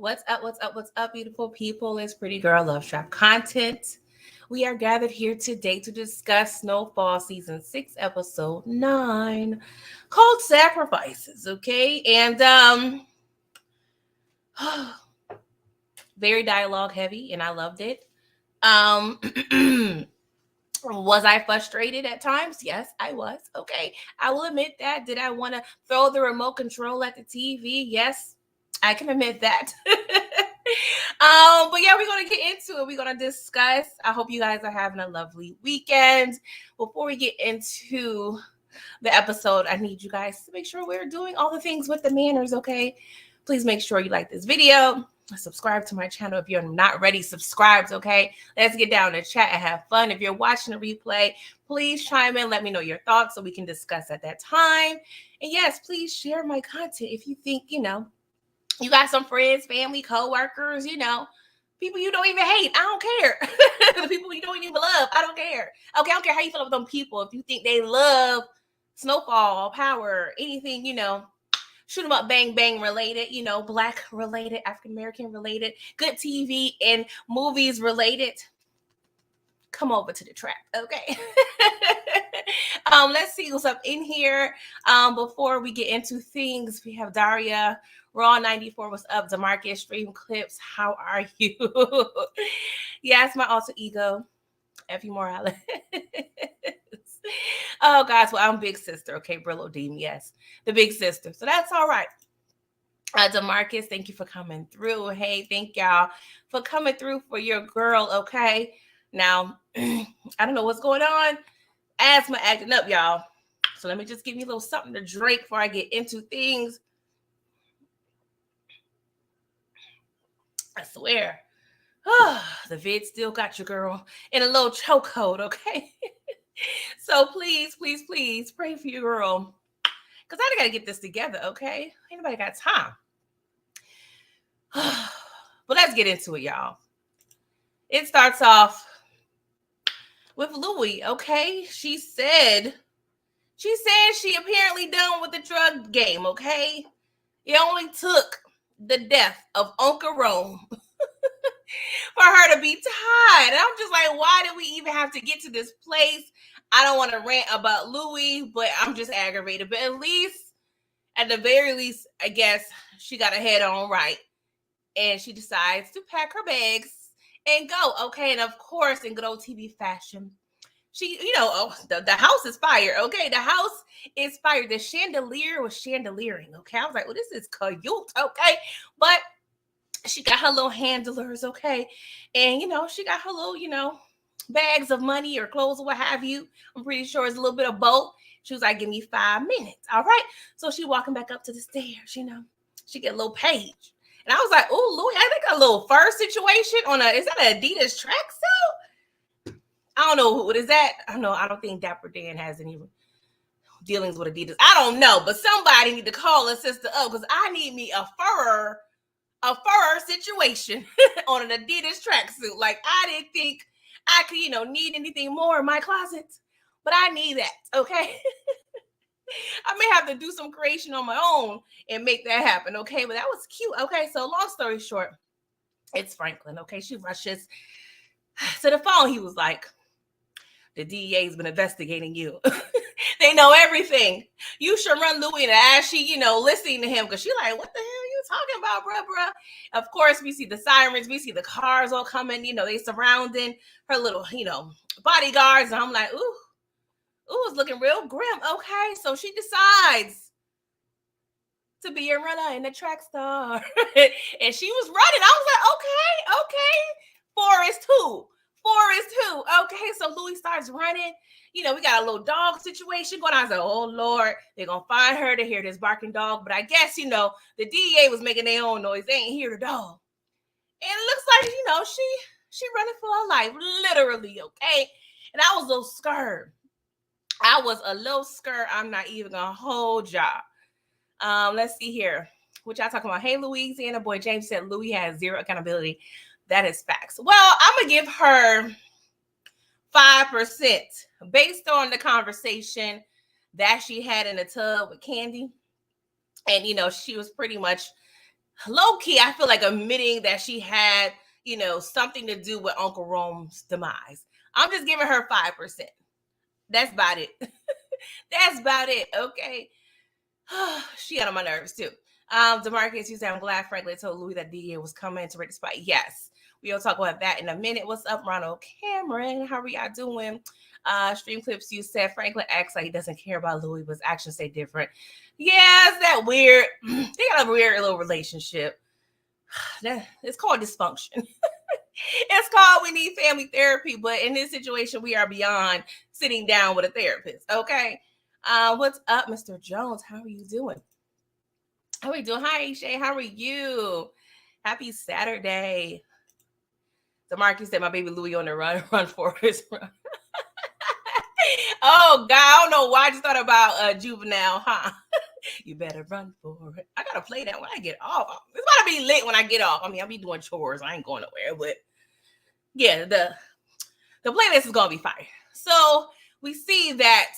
What's up? What's up? What's up, beautiful people? It's Pretty Girl Love Trap content. We are gathered here today to discuss Snowfall season 6, episode 9, called Sacrifices. Okay, and very dialogue heavy, and I loved it. Was I frustrated at times? Yes, I was. Okay, I will admit that. Did I want to throw the remote control at the TV? Yes, I can admit that. But yeah, we're gonna get into it. We're gonna discuss. I hope you guys are having a lovely weekend. Before we get into the episode, I need you guys to make sure we're doing all the things with the manners. Okay, please make sure you like this video. Subscribe to my channel if you're not already subscribed. Okay, let's get down to chat and have fun. If you're watching the replay, please chime in, let me know your thoughts so we can discuss at that time. And yes, please share my content if you think you got some friends, family, co-workers, people you don't even hate. I don't care. The people you don't even love, I don't care. Okay, I don't care how you feel about them people. If you think they love Snowfall, Power, anything, shoot 'em up, bang, bang related, Black related, African-American related, good TV and movies related, come over to the trap, okay? Let's see what's up in here. Before we get into things, we have Daria, Raw 94, what's up? DeMarcus, Stream Clips, how are you? Yes, my alter ego, Effie Morales. Oh, guys, well, I'm big sister, okay? Brillo Deem, yes, the big sister. So that's all right. DeMarcus, thank you for coming through. Hey, thank y'all for coming through for your girl, okay? Now, I don't know what's going on. Asthma acting up, y'all. So let me just give you a little something to drink before I get into things. I swear. The vid still got you, girl, in a little chokehold, okay? So please, please, please pray for your girl. Because I got to get this together, okay? Ain't nobody got time. But let's get into it, y'all. It starts off with Louie, okay? She said she apparently done with the drug game, okay? It only took the death of Uncle Rome for her to be tied. And I'm just like, why did we even have to get to this place? I don't want to rant about Louie, but I'm just aggravated. But at the very least, I guess she got her head on right. And she decides to pack her bags and go. Okay, and of course, in good old TV fashion, she, the house is fired. Okay, the house is fired. The chandelier was chandeliering. Okay, I was like, well, this is cute. Okay, but she got her little handlers. Okay, and she got her little, bags of money or clothes or what have you. I'm pretty sure it's a little bit of both. She was like, give me 5 minutes. All right, so she walking back up to the stairs. She get a little page. And I was like, oh, Louie, I think a little fur situation is that an Adidas tracksuit? I don't know. What is that? I don't think Dapper Dan has any dealings with Adidas. I don't know, but somebody need to call a sister up because I need me a fur situation on an Adidas tracksuit. Like, I didn't think I could, need anything more in my closet, but I need that, okay? I may have to do some creation on my own and make that happen, okay? But that was cute, okay? So long story short, it's Franklin, okay? She rushes to the phone. He was like, the DEA's been investigating you. They know everything. You should run Louie. And as she, listening to him, because she like, what the hell are you talking about, bruh? Of course, we see the sirens. We see the cars all coming. They surrounding her little, bodyguards. And I'm like, ooh, it's looking real grim. Okay, so she decides to be a runner in the track star. And she was running. I was like, okay. 4 is 2. Okay, so Louie starts running. We got a little dog situation going on. I was like, oh, Lord, they're going to find her to hear this barking dog. But I guess, the DEA was making their own noise. They ain't hear the dog. And it looks like, she running for her life, literally, okay? And I was a little scared. I'm not even going to hold y'all. Let's see here. What y'all talking about? Hey, Louisiana boy James said Louie has zero accountability. That is facts. Well, I'm going to give her 5% based on the conversation that she had in the tub with Candy. And, she was pretty much low key, I feel like admitting that she had, something to do with Uncle Rome's demise. I'm just giving her 5%. That's about it. That's about it. Okay. She got on my nerves too. Demarcus, you said, I'm glad Franklin told Louie that DA was coming to raid the spot. Yes. We'll talk about that in a minute. What's up, Ronald Cameron? How are y'all doing? Stream clips, you said Franklin acts like he doesn't care about Louie, but his actions say different. Yeah, it's that weird. They got a weird little relationship. It's called dysfunction. It's called we need family therapy, but in this situation, we are beyond sitting down with a therapist. Okay. What's up, Mr. Jones? How are you doing? How are you doing? Hi, Shay. How are you? Happy Saturday. DeMarcus said, my baby Louie on the run for his run. Oh, God. I don't know why I just thought about Juvenile, huh? You better run for it. I got to play that when I get off. It's about to be lit when I get off. I mean, I'll be doing chores. I ain't going nowhere, but yeah, the playlist is going to be fire. So we see that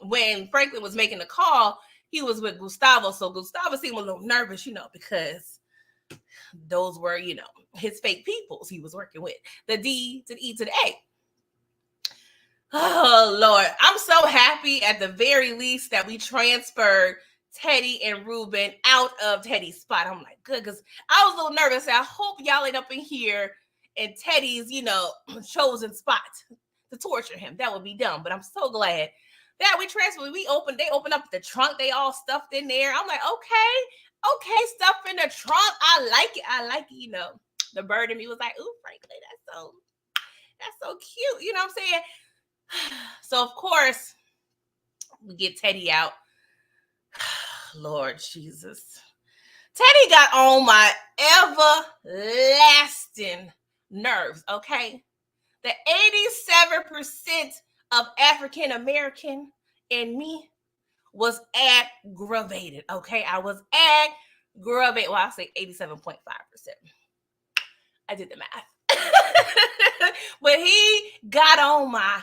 when Franklin was making the call, he was with Gustavo. So Gustavo seemed a little nervous, because those were, his fake peoples he was working with. The D to the E to the A. Oh, Lord. I'm so happy at the very least that we transferred Teddy and Ruben out of Teddy's spot. I'm like, good, because I was a little nervous. I hope y'all ain't up in here in Teddy's, chosen spot to torture him. That would be dumb. But I'm so glad that we transferred. They opened up the trunk. They all stuffed in there. I'm like, okay, stuff in the trunk. I like it. The bird in me was like, ooh, Franklin, that's so cute. You know what I'm saying? So, of course, we get Teddy out. Lord Jesus. Teddy got on my everlasting nerves, okay? The 87% of African American in me was aggravated, okay? I was aggravated. Well, I'll say 87.5%. I did the math. But he got on my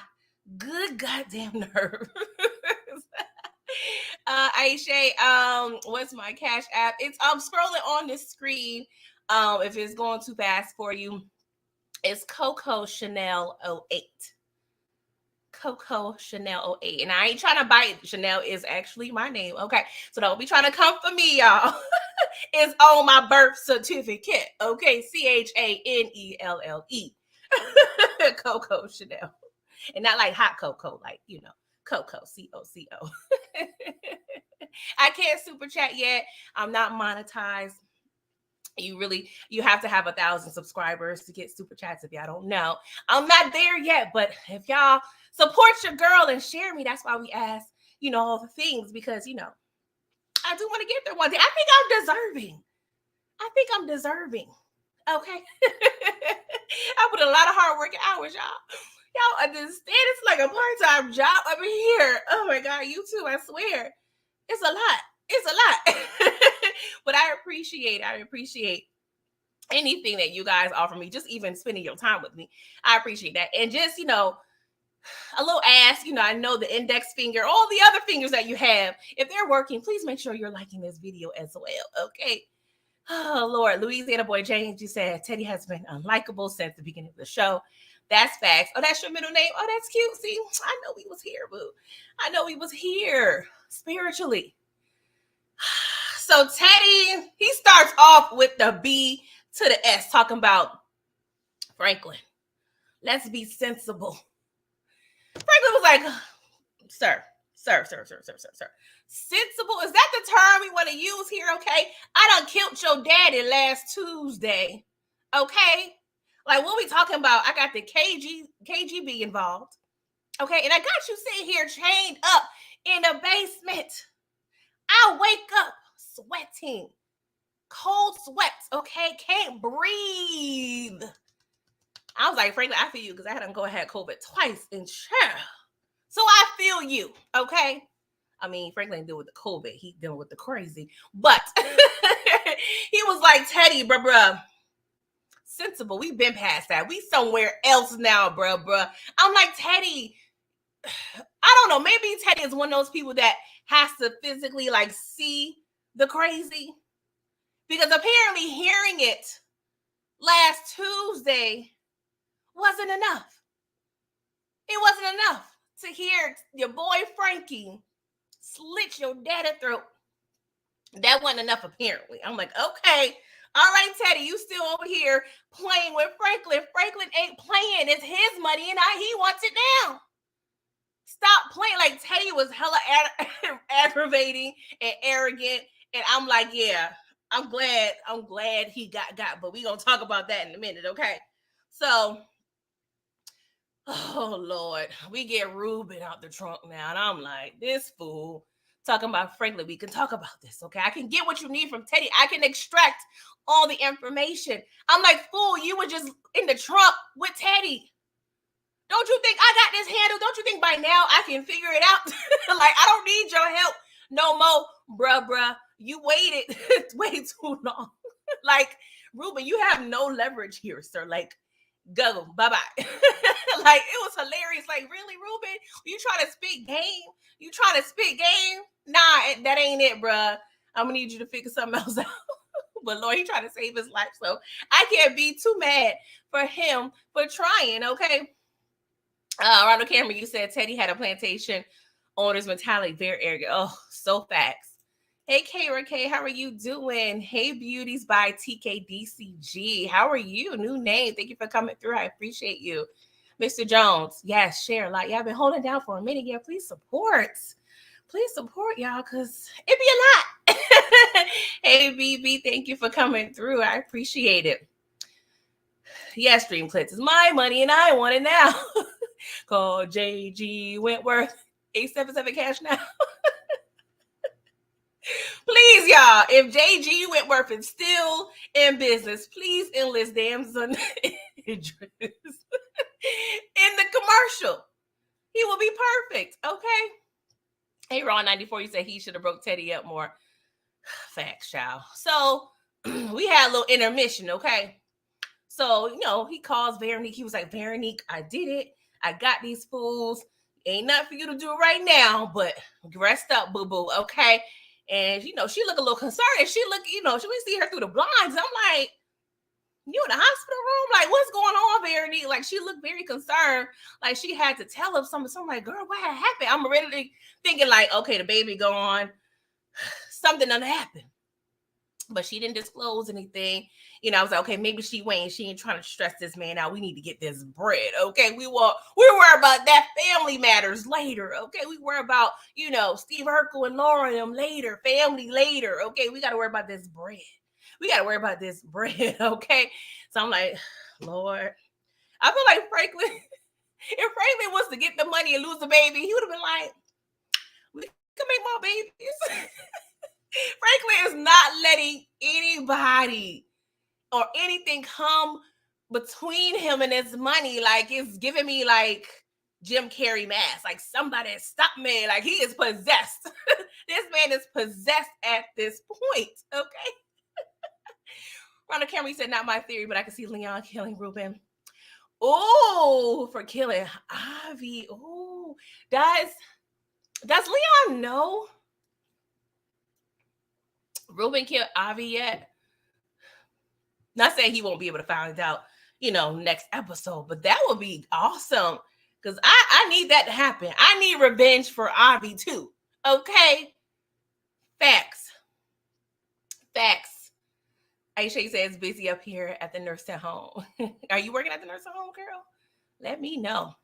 good goddamn nerves. Aisha, what's my Cash App? It's scrolling on the screen. If it's going too fast for you, it's Coco Chanel 08. Coco Chanel 08. And I ain't trying to bite. Chanel is actually my name. Okay. So don't be trying to come for me, y'all. It's on my birth certificate. Okay. CHANELLE. Coco Chanel. And not like hot cocoa, like, Coco, COCO. I can't super chat yet. I'm not monetized. You have to have 1,000 subscribers to get super chats if y'all don't know. I'm not there yet, but if y'all support your girl and share me, that's why we ask, all the things, because, I do want to get there one day. I think I'm deserving. Okay. I put a lot of hard work hours, y'all. Y'all understand? It's like a part-time job over here. Oh my God, you too, I swear. It's a lot. But I appreciate anything that you guys offer me, just even spending your time with me. I appreciate that. And just, a little ask, I know the index finger, all the other fingers that you have, if they're working, please make sure you're liking this video as well. Okay. Oh, Lord. Louisiana boy James, you said Teddy has been unlikable since the beginning of the show. That's facts. Oh, that's your middle name? Oh, that's cute. See, I know he was here, boo. I know he was here spiritually. So Teddy, he starts off with the B to the S, talking about Franklin. Let's be sensible. Franklin was like, sir. Sensible? Is that the term we want to use here? Okay. I done killed your daddy last Tuesday. Okay. Like, what we talking about? I got the KGB involved. Okay. And I got you sitting here chained up in the basement. I wake up sweating. Cold sweats. Okay. Can't breathe. I was like, Franklin, I feel you, because I had COVID twice in chair. So I feel you. Okay. I mean, Franklin deal with the COVID. He dealing with the crazy. But he was like, Teddy, bruh. Sensible. We've been past that. We somewhere else now, bruh. I'm like, Teddy, I don't know. Maybe Teddy is one of those people that has to physically like see the crazy. Because apparently hearing it last Tuesday wasn't enough. It wasn't enough to hear your boy Frankie slit your daddy throat. That wasn't enough, apparently. I'm like, okay, all right, Teddy, you still over here playing with Franklin. Franklin ain't playing. It's his money, and he wants it now. Stop playing. Like, Teddy was hella aggravating and arrogant, and I'm like, yeah, I'm glad he got, but we gonna talk about that in a minute, okay? So, oh Lord, we get Ruben out the trunk now, and I'm like, this fool talking about Franklin. We can talk about this, okay? I can get what you need from Teddy. I can extract all the information. I'm like, fool, you were just in the trunk with Teddy. Don't you think I got this handled? Don't you think by now I can figure it out? Like, I don't need your help no more, bruh. You waited way too long. Like, Ruben, you have no leverage here, sir. Like, go, bye-bye. Like, it was hilarious. Like, really, Ruben? You trying to spit game? You trying to spit game? Nah, that ain't it, bruh. I'm gonna need you to figure something else out. But Lord, he trying to save his life. So I can't be too mad for him for trying, okay? Around the camera, you said Teddy had a plantation owner's mentality, very arrogant. Oh, so facts. Hey, Kara K, how are you doing? Hey, Beauties by TKDCG. How are you? New name. Thank you for coming through. I appreciate you. Mr. Jones, yes, share a lot. Yeah, I've been holding down for a minute. Yeah, please support. Please support, y'all, because it be a lot. Hey, BB, thank you for coming through. I appreciate it. Yes, Dream Clips is my money, and I want it now. Call JG Wentworth, 877 cash now. Please, y'all, if JG Wentworth is still in business, please enlist Damson Idris in the commercial. He will be perfect, okay? Hey, Ron94, you said he should have broke Teddy up more. Facts, child. So we had a little intermission, okay? So, he calls Veronique. He was like, Veronique, I did it. I got these fools. Ain't nothing for you to do right now, but rest up, boo-boo, okay? And, she looked a little concerned. And she looked, we see her through the blinds. I'm like, you in the hospital room? Like, what's going on, Veronique? Like, she looked very concerned. Like, she had to tell us something. So I'm like, girl, what happened? I'm already thinking like, okay, the baby gone. Something done happened. But she didn't disclose anything. I was like, okay, maybe she waiting. She ain't trying to stress this man out. We need to get this bread, okay? We worry about that family matters later, okay? We worry about, Steve Urkel and Laura and them later, family later, okay? We got to worry about this bread. We got to worry about this bread, okay? So I'm like, Lord, I feel like Franklin, if Franklin was to get the money and lose the baby, he would have been like, we can make more babies. Franklin is not letting anybody or anything come between him and his money. Like, it's giving me like Jim Carrey mask. Like, somebody stop me. Like, he is possessed. This man is possessed at this point. Okay. Ron the camera, he said, not my theory, but I can see Leon killing Ruben. Oh, for killing Avi. Oh, does Leon know Ruben killed Avi yet? Not saying he won't be able to find out, next episode, but that would be awesome because I need that to happen. I need revenge for Avi too. Okay. Facts. Aisha says busy up here at the nursing home. Are you working at the nursing home, girl? Let me know.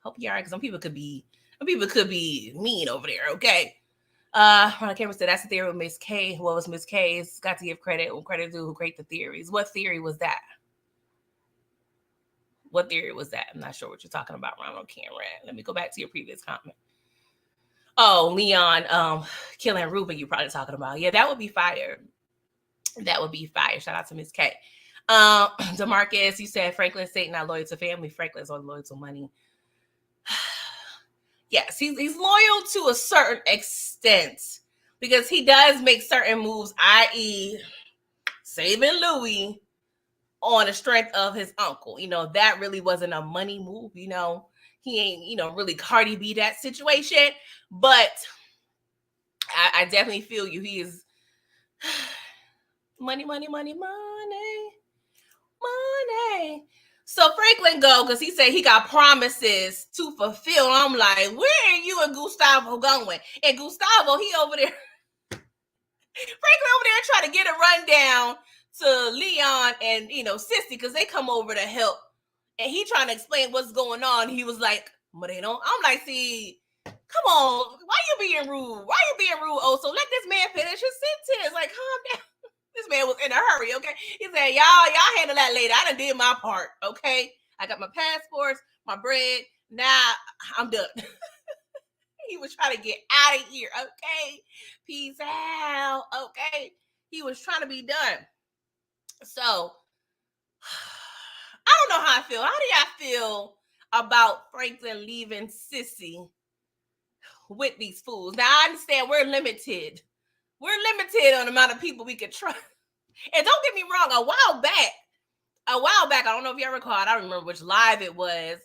Hope you are, because some people could be mean over there, okay? Ron Cameron said that's the theory with Miss K. What was Miss K's? Got to give credit when credit due who create the theories. What theory was that? I'm not sure what you're talking about, Ron Cameron. Let me go back to your previous comment. Oh, Leon killing Ruben, you're probably talking about. Yeah, that would be fire. Shout out to Miss K. DeMarcus, you said Franklin's Satan not loyal to family. Franklin's only loyal to money. Yes, he's loyal to a certain extent because he does make certain moves, i.e. saving Louie on the strength of his uncle. That really wasn't a money move. He ain't, really Cardi B that situation. But I definitely feel you. Money, money, money, money, money. So Franklin go because he said he got promises to fulfill. I'm like, where are you and Gustavo going? And Gustavo, he over there. Franklin over there trying to get a rundown to Leon and Sissy because they come over to help. And he trying to explain what's going on. He was like, Moreno. I'm like, see, come on. Why you being rude? Why you being rude? Oh, so let this man finish his sentence. Like, calm down. This man was in a hurry, okay? He said, y'all handle that later. I done did my part, okay? I got my passports, my bread. Now I'm done. He was trying to get out of here, okay? Peace out, okay? He was trying to be done. So, I don't know how I feel. How do y'all feel about Franklin leaving Sissy with these fools? Now, I understand we're limited. We're limited on the amount of people we could trust. And don't get me wrong, a while back, I don't know if y'all recall, I don't remember which live it was,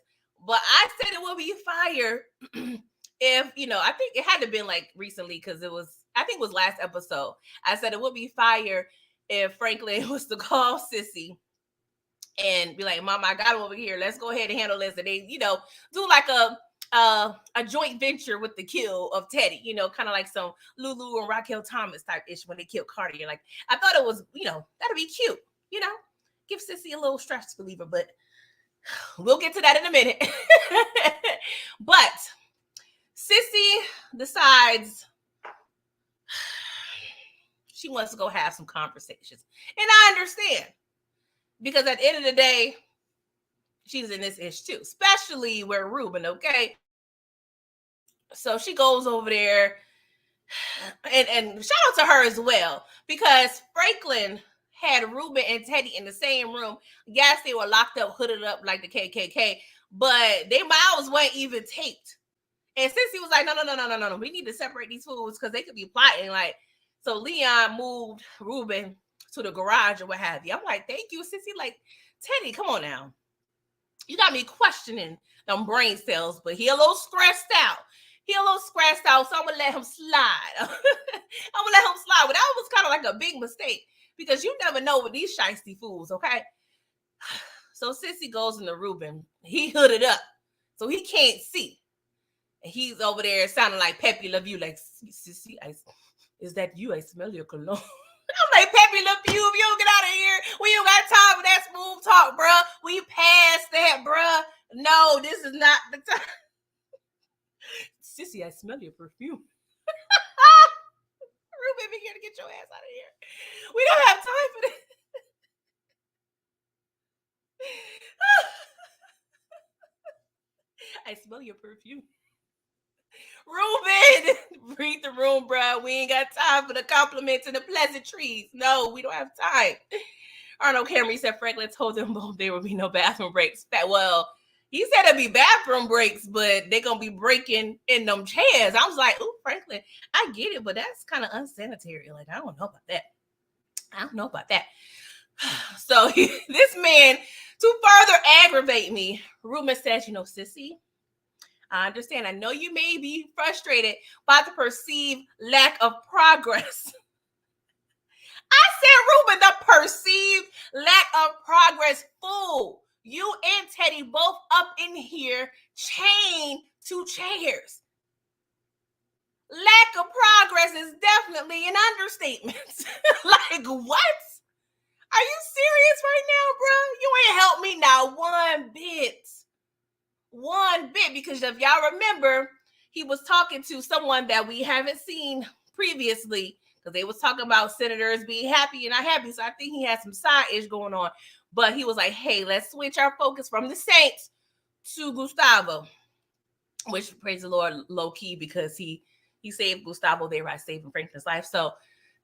but I said it would be fire if, I think it had to have been like recently because I think it was last episode. I said it would be fire if Franklin was to call Sissy and be like, Mama, I got him over here. Let's go ahead and handle this. And they, do like a joint venture with the kill of Teddy, kind of like some Lulu and Raquel Thomas type ish when they killed Carter. Like, I thought it was, that'd be cute, give Sissy a little stress reliever, but we'll get to that in a minute. But Sissy decides she wants to go have some conversations. And I understand. Because at the end of the day, she's in this ish too, especially where Ruben, okay? So she goes over there and shout out to her as well, because Franklin had Ruben and Teddy in the same room. Yes, they were locked up, hooded up like the KKK, but their mouths weren't even taped. And Sissy was like, no, we need to separate these fools because they could be plotting. Like, so Leon moved Ruben to the garage or what have you. I'm like, thank you, Sissy. Like, Teddy, come on now. You got me questioning them brain cells, but he a little stressed out. So I'm gonna let him slide. But that was kind of like a big mistake because you never know with these shiesty fools, okay? So Sissy goes into Ruben. He hooded up, so he can't see. And he's over there sounding like Pepe Le Pew, like, Sissy, is that you? I smell your cologne. I'm like, Pepe Le Pew, if you don't get out of here, we don't got time for that smooth talk, bruh. We passed that, bruh. No, this is not the time. Sissy, I smell your perfume. Ruben, be here to get your ass out of here. We don't have time for this. I smell your perfume. Ruben, read the room, bro. We ain't got time for the compliments and the pleasantries. No, we don't have time. Arnold Camry said Franklin told them both there would be no bathroom breaks. Well, he said there'd be bathroom breaks, but they're going to be breaking in them chairs. I was like, ooh, Franklin, I get it, but that's kind of unsanitary. Like, I don't know about that. So this man, to further aggravate me, Ruben says, Sissy, I understand. I know you may be frustrated by the perceived lack of progress. I said, Ruben, the perceived lack of progress. Fool, you and Teddy both up in here chained to chairs. Lack of progress is definitely an understatement. Like, what? Are you serious right now, bro? You ain't helped me now one bit, because if y'all remember, he was talking to someone that we haven't seen previously, because they was talking about senators being happy and not happy. So I think he had some side ish going on, but he was like, hey, let's switch our focus from the Saints to Gustavo, which, praise the Lord, low key, because he saved Gustavo there by saving Franklin's life. So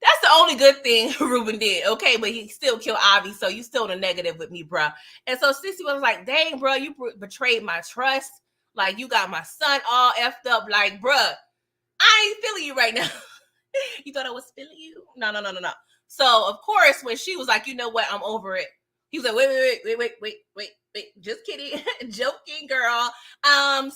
that's the only good thing Ruben did, okay? But he still killed Avi, so you still in the negative with me, bro. And so Sissy was like, dang, bro, you betrayed my trust. Like, you got my son all effed up. Like, bro, I ain't feeling you right now. You thought I was feeling you? No. So, of course, when she was like, you know what, I'm over it. He was like, wait. Just kidding. Joking, girl. Franklin,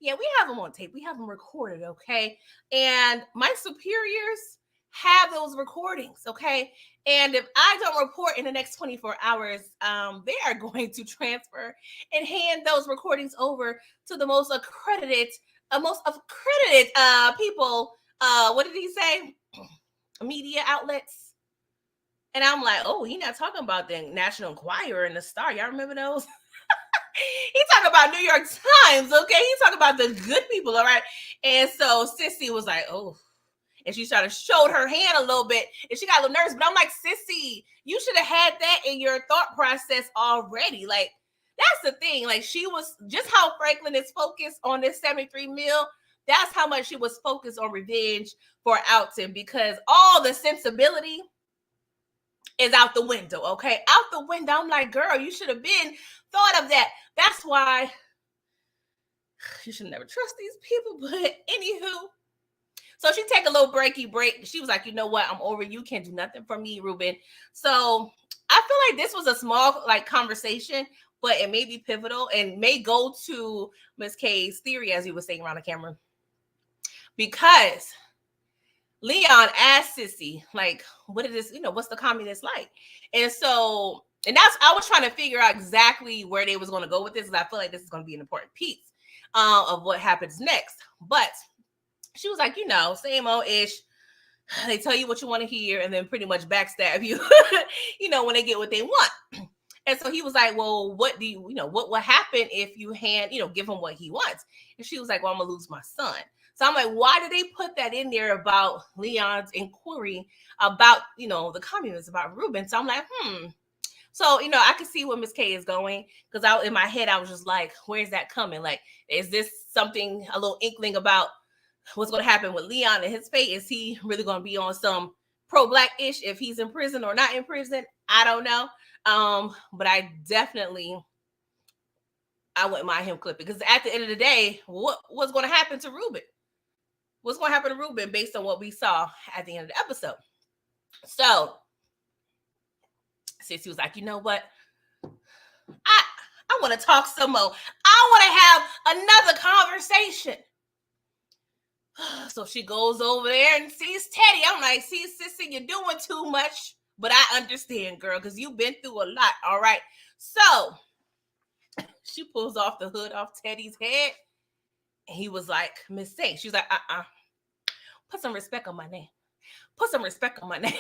Yeah, we have them on tape. We have them recorded, okay? And my superiors have those recordings, okay? And if I don't report in the next 24 hours, they are going to transfer and hand those recordings over to the most accredited people. What did he say? Media outlets. And I'm like, oh, he's not talking about the National Enquirer and the Star. Y'all remember those? He talking about New York Times, okay? He talking about the good people, all right? And so Sissy was like, oh, and she started showed her hand a little bit, and she got a little nervous. But I'm like, Sissy, you should have had that in your thought process already. Like, that's the thing. Like, she was just how Franklin is focused on this 73 mil. That's how much she was focused on revenge for Alton, because all the sensibility is out the window, okay? Out the window. I'm like, girl, you should have been thought of that. That's why you should never trust these people. But anywho, so she take a little break. She was like, you know what? I'm over. You can't do nothing for me, Ruben. So I feel like this was a small like conversation, but it may be pivotal and may go to Miss K's theory, as he was saying around the camera, because Leon asked Sissy, like, what is this? What's the communist like? And so, and I was trying to figure out exactly where they was going to go with this, because I feel like this is going to be an important piece of what happens next. But she was like, same old ish. They tell you what you want to hear and then pretty much backstab you, when they get what they want. And so he was like, well, what do what will happen if you give him what he wants? And she was like, well, I'm going to lose my son. So I'm like, why did they put that in there about Leon's inquiry about, the communists, about Ruben? So I'm like, So, I could see where Miss K is going, because in my head, I was just like, where's that coming? Like, is this something, a little inkling about what's going to happen with Leon and his fate? Is he really going to be on some pro-black-ish if he's in prison or not in prison? I don't know. But I wouldn't mind him clipping, because at the end of the day, what's going to happen to Ruben? What's going to happen to Ruben based on what we saw at the end of the episode? So Sissy was like, you know what? I want to talk some more. I want to have another conversation. So she goes over there and sees Teddy. I'm like, see, Sissy, you're doing too much. But I understand, girl, because you've been through a lot, all right? So she pulls off the hood off Teddy's head. And he was like, Miss Saint. She was like, put some respect on my name. Put some respect on my name.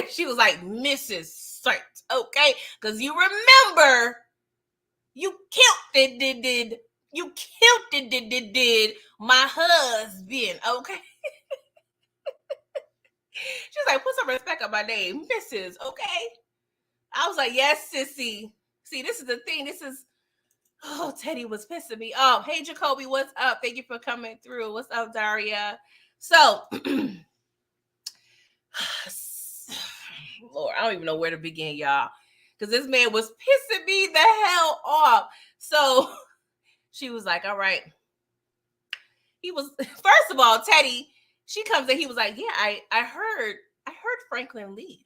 She was like, Mrs. Saint, okay? Because you remember, you killed it, you killed it, my husband, okay? She was like, put some respect on my name, Mrs., okay? I was like, yes, Sissy. See, this is the thing. Teddy was pissing me off. Hey, Jacoby, what's up? Thank you for coming through. What's up, Daria? So, Lord, I don't even know where to begin, y'all, because this man was pissing me the hell off. So she was like, all right. He was, first of all, Teddy, she comes in, he was like, yeah, I heard Franklin leave.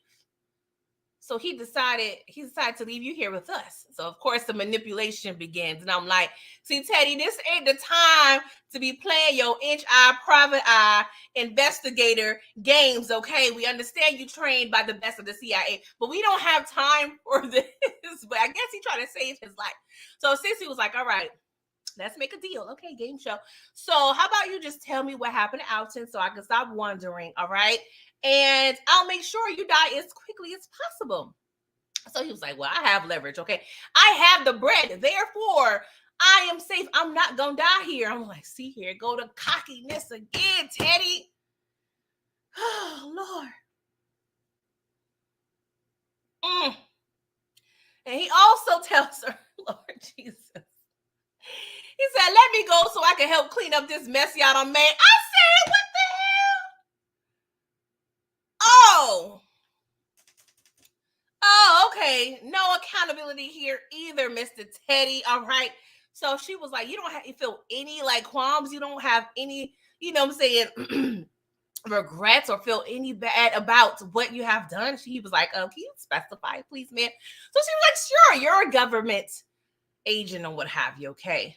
So he decided to leave you here with us. So of course the manipulation begins. And I'm like, see, Teddy, this ain't the time to be playing your inch eye, private eye, investigator games, okay? We understand you trained by the best of the CIA, but we don't have time for this. But I guess he tried to save his life. So Sissy was like, all right, let's make a deal. Okay, game show. So how about you just tell me what happened to Alton so I can stop wondering, all right? And I'll make sure you die as quickly as possible. So he was like, well, I have leverage, okay? I have the bread. Therefore, I am safe. I'm not going to die here. I'm like, see, here go the cockiness again, Teddy. Oh, Lord. And he also tells her, Lord Jesus. He said, let me go so I can help clean up this mess y'all done made. I said, what the hell? Oh, okay. No accountability here either, Mr. Teddy. All right. So she was like, you don't have to feel any like qualms. You don't have any, what I'm saying, regrets or feel any bad about what you have done. He was like, can you specify, please, man? So she was like, sure, you're a government agent or what have you, okay?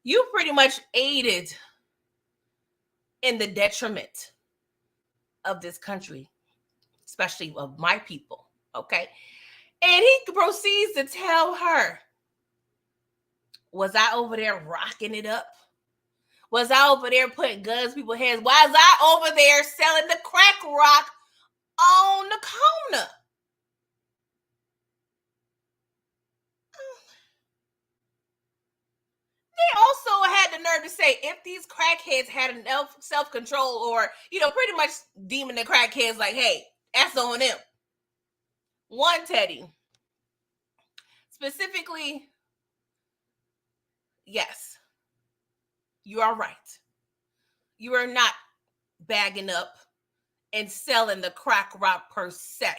You pretty much aided in the detriment of this country, especially of my people, okay? And he proceeds to tell her, was I over there rocking it up? Was I over there putting guns in people's heads? Was I over there selling the crack rock on the corner? They also had the nerve to say, if these crackheads had enough self-control, or, pretty much deeming the crackheads like, hey, that's on them. One, Teddy, specifically, yes, you are right. You are not bagging up and selling the crack rock per se.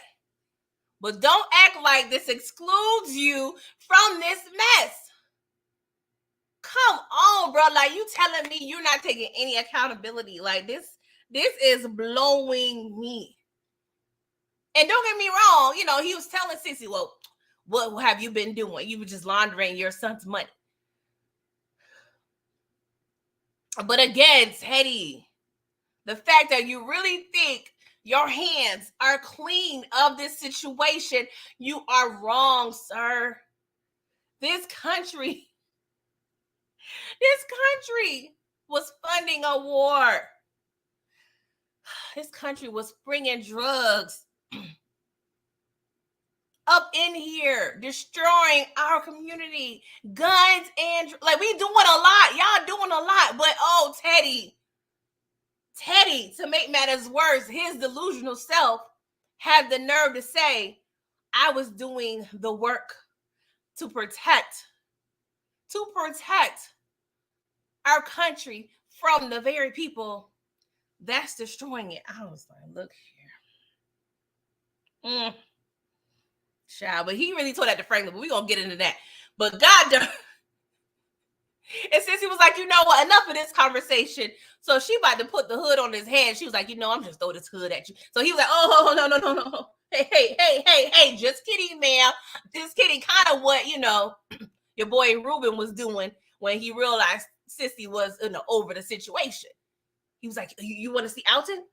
But don't act like this excludes you from this mess. Come on, bro. Like, you telling me you're not taking any accountability. Like, this is blowing me. And don't get me wrong, he was telling Sissy, well, what have you been doing? You were just laundering your son's money. But again, Teddy, the fact that you really think your hands are clean of this situation, you are wrong, sir. This country was funding a war. This country was bringing drugs up in here, destroying our community, guns, and like, we doing a lot. Y'all doing a lot. But Teddy, to make matters worse, his delusional self had the nerve to say, I was doing the work to protect our country from the very people that's destroying it. I was like, look here. Child, but he really told that to Franklin, but we're going to get into that. But God darn. And since he was like, you know what, enough of this conversation. So she about to put the hood on his head. She was like, I'm just throw this hood at you. So he was like, oh, no. Hey, just kidding, ma'am. Just kidding. Kind of what, your boy Ruben was doing when he realized Sissy was over the situation. He was like, you want to see Alton?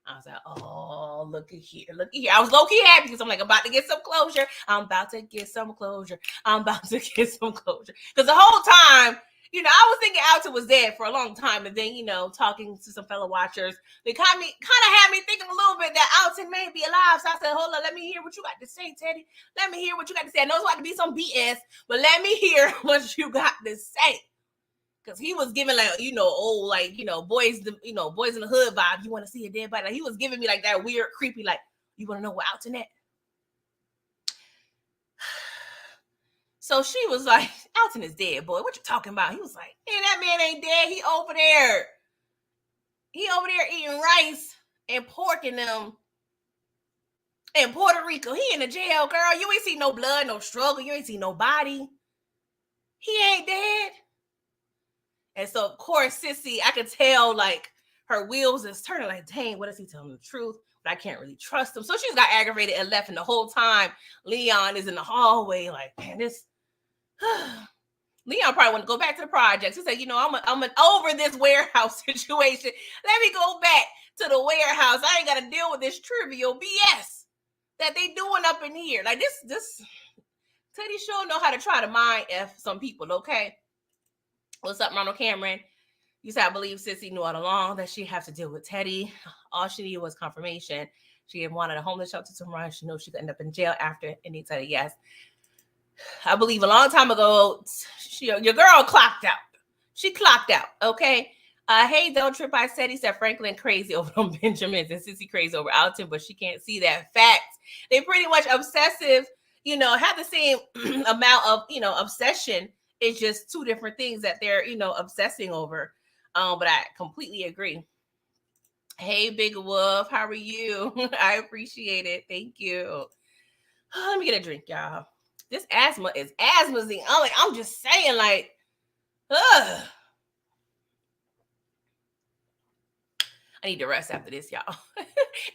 I was like, oh, look at here. I was low-key happy because I'm like, I'm about to get some closure. Because the whole time, I was thinking Alton was dead for a long time. And then, talking to some fellow watchers, they kind of had me thinking a little bit that Alton may be alive. So I said, hold on, let me hear what you got to say, Teddy. Let me hear what you got to say. I know it's about to be some BS, but let me hear what you got to say. Because he was giving boys in the hood vibe. You want to see a dead body? Like, he was giving me like that weird, creepy, like, you want to know what Alton at? So she was like, Alton is dead, boy. What you talking about? He was like, man, that man ain't dead. He over there. Eating rice and pork in them in Puerto Rico. He in the jail, girl. You ain't see no blood, no struggle. You ain't see no body. He ain't dead. And so, of course, Sissy, I could tell, like, her wheels is turning, like, dang, what is he telling the truth? But I can't really trust him. So she just got aggravated and left. And the whole time, Leon is in the hallway, like, man, this... Leon probably want to go back to the projects. He said, I'm over this warehouse situation. Let me go back to the warehouse. I ain't got to deal with this trivial BS that they doing up in here. Like, this Teddy sure know how to try to mind F some people, okay? What's up, Ronald Cameron? You said, I believe Sissy knew all along that she had to deal with Teddy. All she needed was confirmation. She had wanted a homeless shelter to run. She knew she could end up in jail after. And he said, yes. I believe a long time ago, your girl clocked out. She clocked out, okay? Hey, don't trip. I said, he said Franklin crazy over them Benjamins and Sissy crazy over Alton, but she can't see that fact. They pretty much obsessive, have the same amount of, obsession. It's just two different things that they're, obsessing over. But I completely agree. Hey, Big Wolf, how are you? I appreciate it. Thank you. Let me get a drink, y'all. This asthma is asthma-zing. I'm just saying, like, ugh. I need to rest after this, y'all.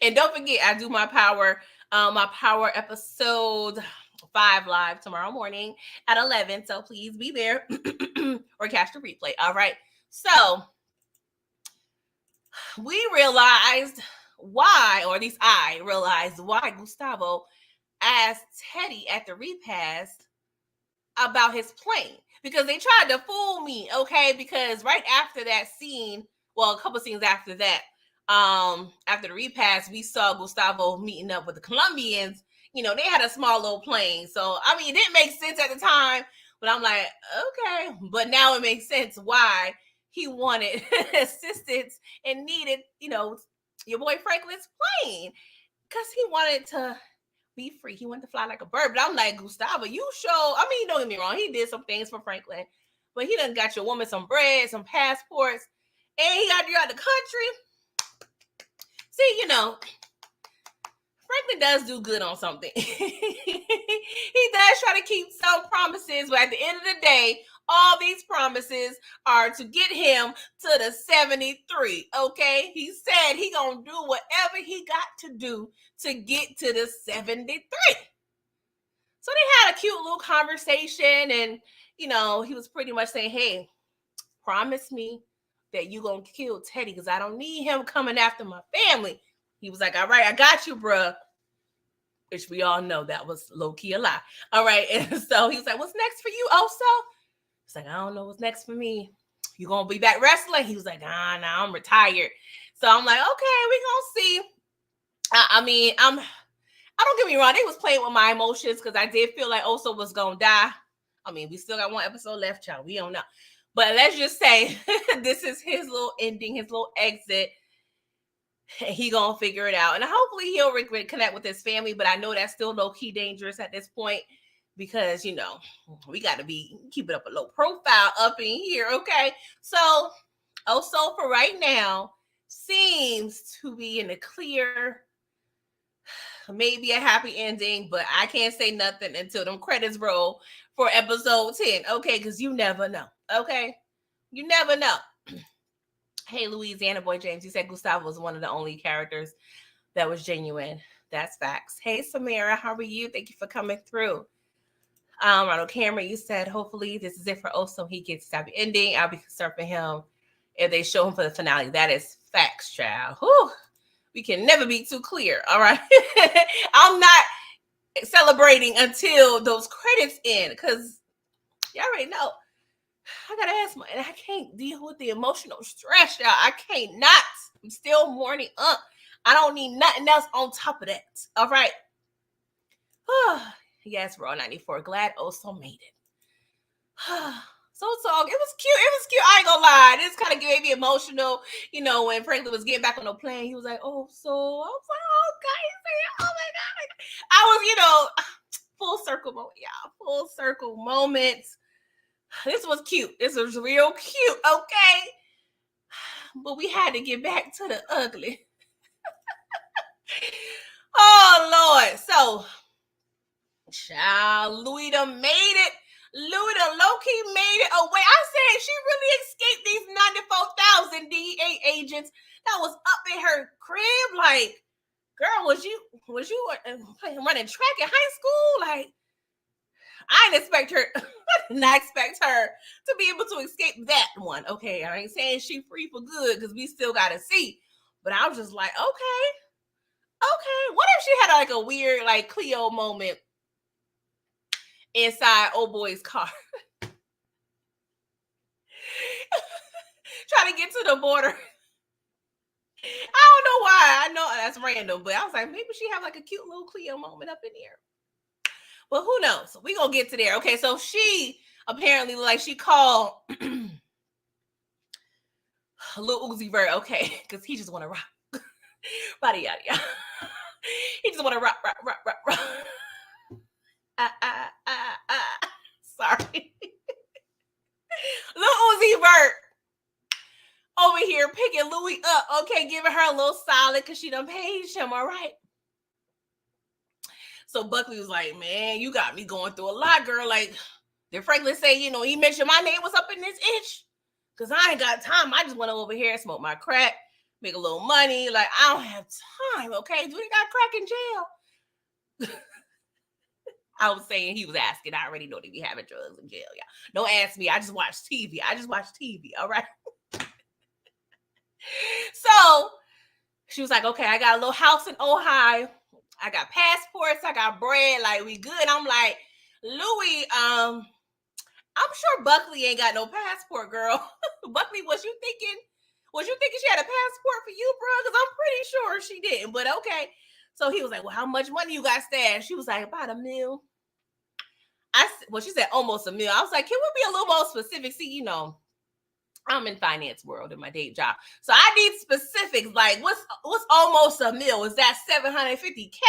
And don't forget, I do my power episode 5 live tomorrow morning at 11. So please be there. Or or catch the replay. All right. So we realized why, or at least I realized why Gustavo asked Teddy at the repast about his plane, because they tried to fool me, okay? Because right after that scene, well, a couple scenes after that, after the repast, we saw Gustavo meeting up with the Colombians. You know, they had a small little plane. So, I mean, it didn't make sense at the time, but I'm like, okay. But now it makes sense why he wanted assistance and needed, you know, your boy Franklin's plane, because he wanted to be free. He wanted to fly like a bird. But I'm like, Gustavo, you show, I mean, don't get me wrong, he did some things for Franklin, but he done got your woman some bread, some passports, and he got you out the country. See, you know, Franklin does do good on something. He does try to keep some promises, but at the end of the day, all these promises are to get him to the 73, okay? He said he gonna do whatever he got to do to get to the 73. So they had a cute little conversation, and, you know, he was pretty much saying, hey, promise me that you gonna kill Teddy, because I don't need him coming after my family. He was like, all right, I got you, bruh. Which we all know that was low-key a lie. All right, and so he was like, what's next for you also? He's like, I don't know what's next for me. You gonna be back wrestling? He was like, nah, I'm retired. So I'm like, okay, we gonna see. I don't get me wrong, they was playing with my emotions, because I did feel like Oso was gonna die. I mean, we still got one episode left, child. We don't know. But let's just say this is his little ending, his little exit. He gonna figure it out, and hopefully he'll reconnect with his family. But I know that's still low-key dangerous at this point, because, you know, we got to be keeping up a low profile up in here, okay? So Oso for right now seems to be in a clear, maybe a happy ending, but I can't say nothing until them credits roll for episode 10, okay? Because you never know, okay? You never know. Hey, Louisiana Boy James, you said Gustavo was one of the only characters that was genuine. That's facts. Hey, Samira, how are you? Thank you for coming through. Ronald Cameron, you said, hopefully this is it for Oso. He gets a happy ending. I'll be concerned for him if they show him for the finale. That is facts, child. Whew. We can never be too clear, all right? I'm not celebrating until those credits end, because y'all already know. I gotta ask and I can't deal with the emotional stress, y'all. I can't not. I'm still mourning up. I don't need nothing else on top of that. All right. Yes, Raw 94. Glad Oso made it. So it was cute. It was cute. I ain't gonna lie. This kind of gave me emotional. You know, when Franklin was getting back on the plane, he was like, "Oh, so I was like, oh, guys, oh my god!" I was, you know, full circle moment, y'all. Full circle moments. This was cute. This was real cute, okay? But we had to get back to the ugly. Oh, Lord. So, child, Louie done made it. Louie done low-key made it. Oh, wait, I said she really escaped these 94,000 DEA agents that was up in her crib. Like, girl, was you running track in high school? Like, I didn't expect her, not expect her to be able to escape that one. Okay, I ain't saying she free for good, because we still got to see. But I was just like, okay. What if she had like a weird, like, Cleo moment inside old boy's car? Trying to get to the border. I don't know why. I know that's random, but I was like, maybe she have like a cute little Cleo moment up in here. But who knows? We gonna get to there. Okay, so she apparently, like, she called Lil Uzi Vert, okay, because he just want to rock. Body yada yada. He just want to rock. Sorry. Lil Uzi Vert over here picking Louie up, okay, giving her a little solid because she done paged him, all right? So Buckley was like, man, you got me going through a lot, girl. Like, did Franklin say, you know, he mentioned my name was up in this itch? Because I ain't got time. I just went over here and smoke my crack, make a little money. Like, I don't have time, okay? Do they got crack in jail? I was saying he was asking. I already know they be having drugs in jail, y'all. Don't ask me. I just watch TV. All right. So she was like, okay, I got a little house in Ohio. I got passports. I got bread. Like, we good. I'm like, Louie, I'm sure Buckley ain't got no passport, girl. Buckley, was you thinking she had a passport for you, bro? Because I'm pretty sure she didn't. But okay. So he was like, well, how much money you got stashed? She was like, about $1 million. She said almost $1 million. I was like, can we be a little more specific? See, I'm in finance world in my day job. So I need specifics. Like what's almost $1 million? Is that 750K?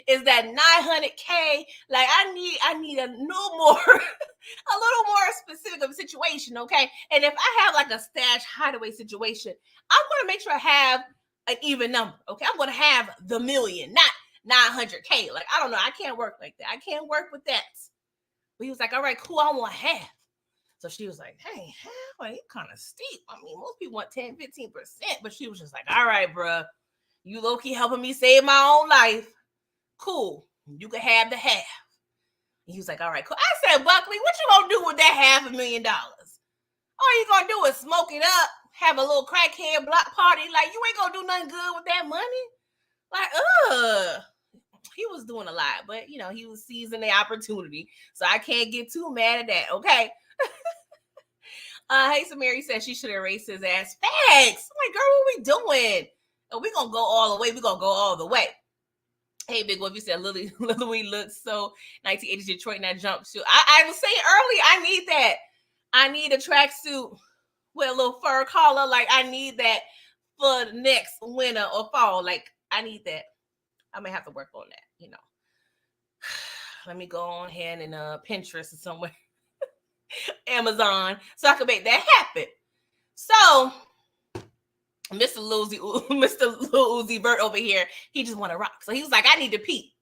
Is that 900K? Like I need a little more a little more specific of a situation, okay? And if I have like a stash hideaway situation, I'm gonna make sure I have an even number, okay? I'm gonna have the million, not 900K. Like, I don't know, I can't work like that. I can't work with that. But he was like, all right, cool, I want half. So she was like, hey, half? Like, kind of steep. I mean, most people want 10, 15%, but she was just like, all right, bruh, you low-key helping me save my own life. Cool, you can have the half. And he was like, all right, cool. I said, Buckley, what you gonna do with that $500,000? All you gonna do is smoke it up, have a little crackhead block party. Like, you ain't gonna do nothing good with that money. Like, he was doing a lot, but he was seizing the opportunity. So I can't get too mad at that, okay? Hey, Mary said she should erase his ass. Facts. I'm like, girl, what we doing? And we gonna go all the way. We gonna go all the way. Hey, Big Wolf, you said Louie looks so 1980s Detroit in that jumpsuit. I was saying earlier, I need that. I need a tracksuit with a little fur collar. Like, I need that for the next winter or fall. Like, I need that. I may have to work on that, Let me go on ahead and Pinterest or somewhere. Amazon, so I can make that happen. So Mr. Lil Uzi Vert over here, he just want to rock. So he was like, I need to pee.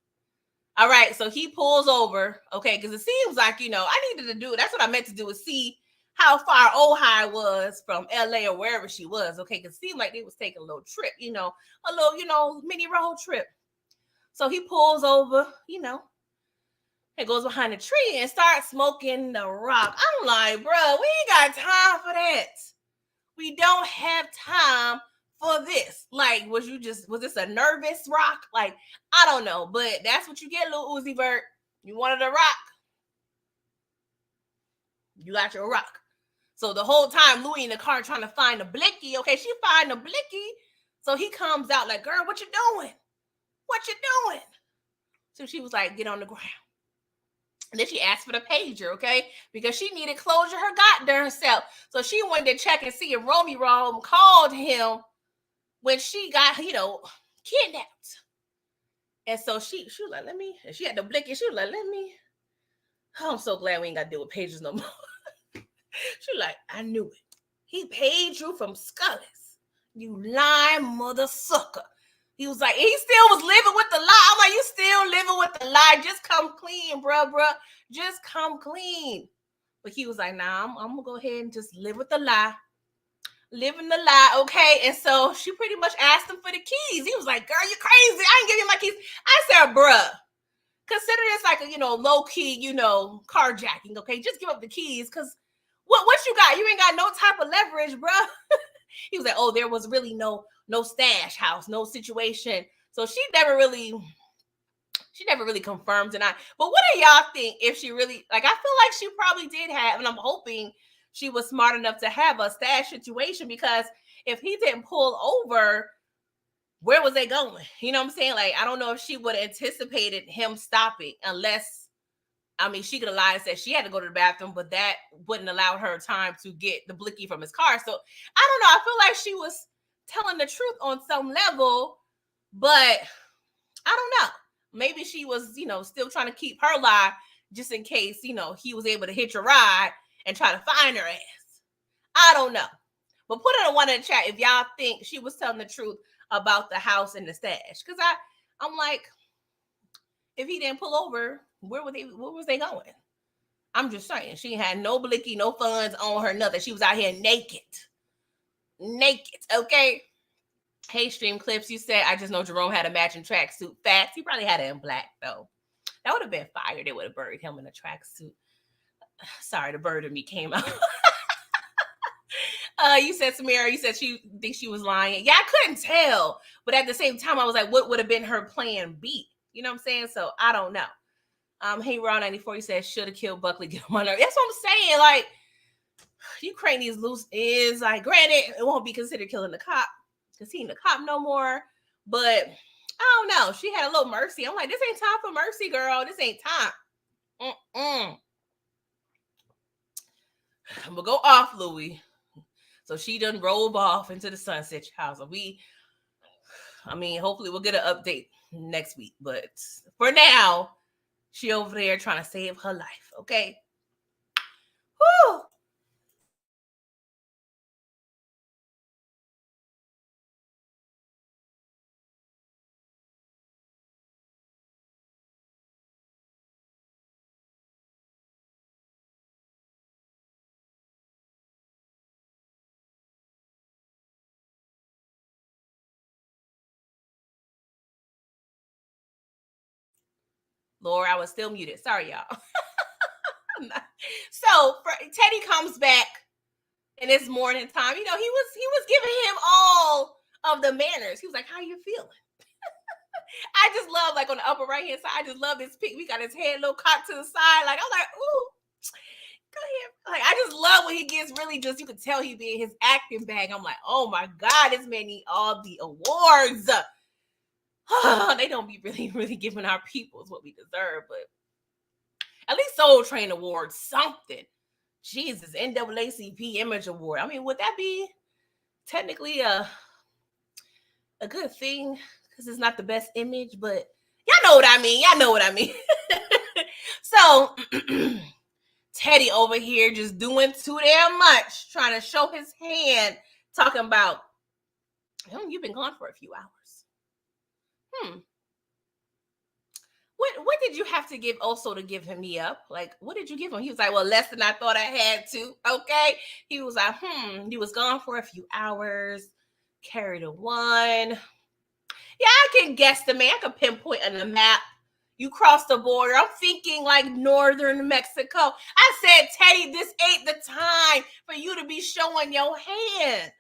All right, so he pulls over, okay, because it seems like, I needed to do, that's what I meant to do, is see how far Ohio was from LA or wherever she was, okay, because it seemed like they was taking a little trip, a little, mini road trip. So he pulls over, and goes behind the tree and starts smoking the rock. I'm like, bro, we ain't got time for that. We don't have time for this. Like, was this a nervous rock? Like, I don't know, but that's what you get, Lil Uzi Vert. You wanted a rock. You got your rock. So the whole time, Louie in the car trying to find a blicky. Okay, she find a blicky. So he comes out like, girl, what you doing? What you doing? So she was like, get on the ground. And then she asked for the pager, okay? Because she needed closure her goddamn self. So she wanted to check and see if Romy Rome called him when she got, kidnapped. And so she was like, let me, and she had the blicky. She was like, let me, I'm so glad we ain't got to deal with pagers no more. She was like, I knew it. He paid you from Scully's. You lying mother sucker. He was like, he still was living with the lie. I'm like, you still living with the lie. Just come clean, bruh. Just come clean. But he was like, nah, I'm going to go ahead and just live with the lie. Living the lie, okay? And so she pretty much asked him for the keys. He was like, girl, you crazy. I ain't give you my keys. I said, bruh, consider this like a, low-key, carjacking, okay? Just give up the keys because what you got? You ain't got no type of leverage, bruh. He was like, oh, there was really no stash house, no situation. So she never really confirmed tonight. But what do y'all think if she really, like, I feel like she probably did have, and I'm hoping she was smart enough to have a stash situation, because if he didn't pull over, where was they going? You know what I'm saying? Like, I don't know if she would have anticipated him stopping unless, she could have lied and said she had to go to the bathroom, but that wouldn't allow her time to get the blicky from his car. So I don't know. I feel like she was telling the truth on some level, but I don't know. Maybe she was, still trying to keep her lie just in case, he was able to hitch a ride and try to find her ass. I don't know. But put it in one in the chat if y'all think she was telling the truth about the house and the stash. Because I'm like, if he didn't pull over, where was they going? I'm just saying, she had no blicky, no funds on her, nothing. She was out here naked, okay? Hey, Stream Clips, you said, I just know Jerome had a matching tracksuit. Facts. He probably had it in black, though. That would have been fire. They would have buried him in a tracksuit. Sorry, the bird in me came out. You said, Samira, you said she thinks she was lying. Yeah, I couldn't tell. But at the same time, I was like, what would have been her plan B? You know what I'm saying? So I don't know. Hey, Raw 94, he said, should have killed Buckley. Get him on her. That's what I'm saying. Like, Ukraine these loose ends. Like, granted, it won't be considered killing the cop because he ain't the cop no more. But I don't know. She had a little mercy. I'm like, this ain't time for mercy, girl. This ain't time. I'm gonna go off, Louie. So she done rolled off into the sunset, child. So hopefully we'll get an update next week. But for now, she over there trying to save her life. Okay. Whew. Laura, I was still muted. Sorry, y'all. So Teddy comes back in his morning time. You know, he was giving him all of the manners. He was like, how you feeling? I just love, like, on the upper right hand side, I just love his pic. We got his head a little cocked to the side. Like, I'm like, ooh, go ahead. Like, I just love when he gets really just, you can tell he be in his acting bag. I'm like, oh my God, this man need all the awards. They don't be really giving our peoples what we deserve, but at least Soul Train Award, something. Jesus, NAACP Image Award. I mean, would that be technically a good thing? Because it's not the best image, but y'all know what I mean. Y'all know what I mean. So Teddy over here just doing too damn much, trying to show his hand, talking about, you've been gone for a few hours. What did you have to give also to give him me up? Like, what did you give him? He was like, well, less than I thought I had to. Okay. He was like, he was gone for a few hours, carried a one. Yeah, I can guesstimate. I can pinpoint on the map. You crossed the border. I'm thinking like northern Mexico. I said, Teddy, this ain't the time for you to be showing your hand.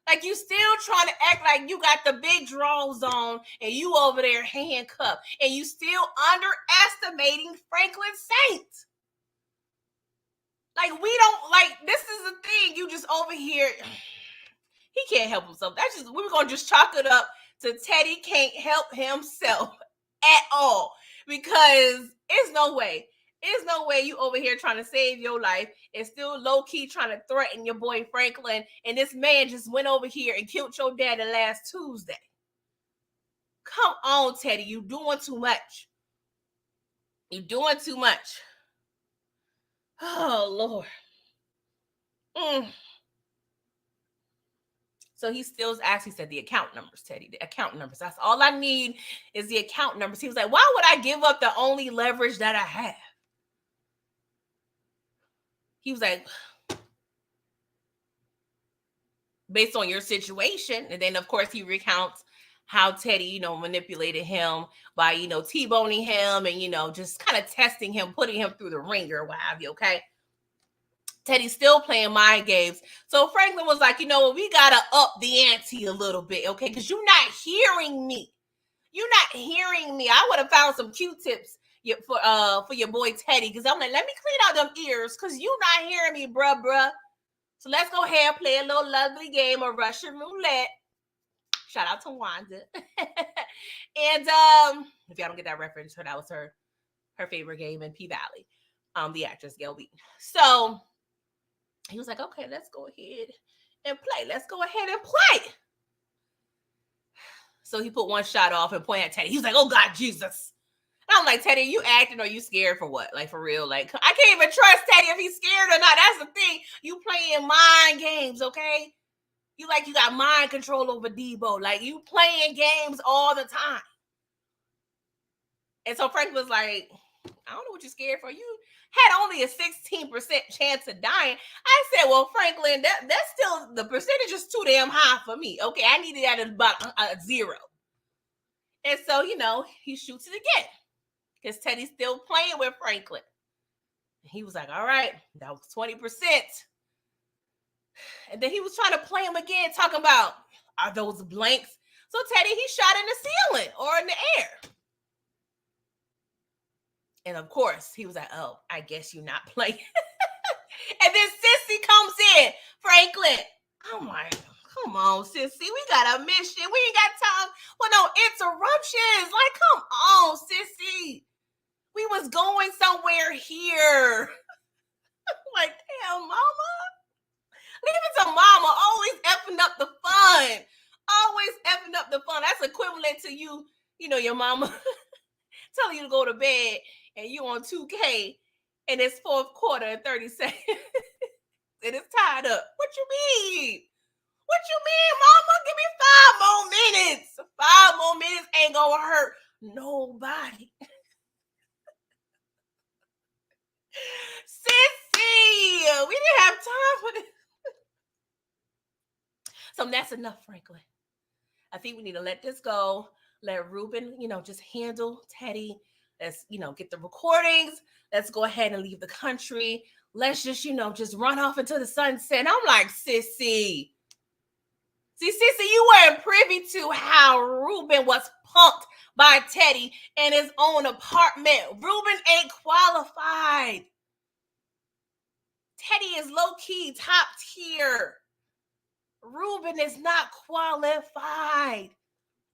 Like, you still trying to act like you got the big draws on and you over there handcuffed. And you still underestimating Franklin Saint. Like, we don't, like, this is the thing. You just over here. He can't help himself. We're going to just chalk it up to Teddy can't help himself at all. Because it's no way. There's no way you over here trying to save your life and still low-key trying to threaten your boy Franklin. And this man just went over here and killed your daddy last Tuesday. Come on, Teddy. You doing too much. You doing too much. Oh, Lord. So he still actually said the account numbers, Teddy. The account numbers. That's all I need is the account numbers. He was like, why would I give up the only leverage that I have? He was like, based on your situation. And then, of course, he recounts how Teddy, manipulated him by, T-boning him and, just kind of testing him, putting him through the ringer, what have you, okay? Teddy's still playing mind games. So Franklin was like, we got to up the ante a little bit, okay? Because you're not hearing me. You're not hearing me. I would have found some Q-tips for your boy Teddy, because I'm like, let me clean out them ears because you're not hearing me, bruh. So let's go ahead and play a little lovely game of Russian roulette. Shout out to Wanda. And if y'all don't get that reference, that was her favorite game in P-Valley, the actress Gail Wheaton. So he was like, okay, let's go ahead and play. Let's go ahead and play. So he put one shot off and pointed at Teddy. He was like, oh, God, Jesus. And I'm like, Teddy, are you acting or are you scared for what? Like, for real? Like, I can't even trust Teddy if he's scared or not. That's the thing. You playing mind games, okay? You got mind control over Debo. Like, you playing games all the time. And so Frank was like, I don't know what you're scared for. You had only a 16% chance of dying. I said, well, Franklin, that's still, the percentage is too damn high for me. Okay, I needed that at about 0. And so, he shoots it again. because Teddy's still playing with Franklin. He was like, all right, that was 20%. And then he was trying to play him again, talking about, are those blanks? So Teddy, he shot in the ceiling or in the air. And of course, he was like, oh, I guess you're not playing. And then Sissy comes in. Franklin, I'm like, come on, Sissy, we got a mission. We ain't got time for no interruptions. Like, come on, Sissy. We was going somewhere here. Like, damn, mama. Leave it to mama. Always effing up the fun. Always effing up the fun. That's equivalent to you, your mama telling you to go to bed and you on 2K and it's fourth quarter and 30 seconds. And it's tied up. What you mean? What you mean, mama? Give me 5 more minutes. 5 more minutes ain't gonna hurt nobody. Sissy, we didn't have time for this. So that's enough, Franklin. I think we need to let this go. Let Ruben, just handle Teddy. Let's, get the recordings. Let's go ahead and leave the country. Let's just, just run off into the sunset. And I'm like, Sissy. See, Sissy, you weren't privy to how Ruben was punked by Teddy in his own apartment. Ruben ain't qualified. Teddy is low-key, top tier. Ruben is not qualified.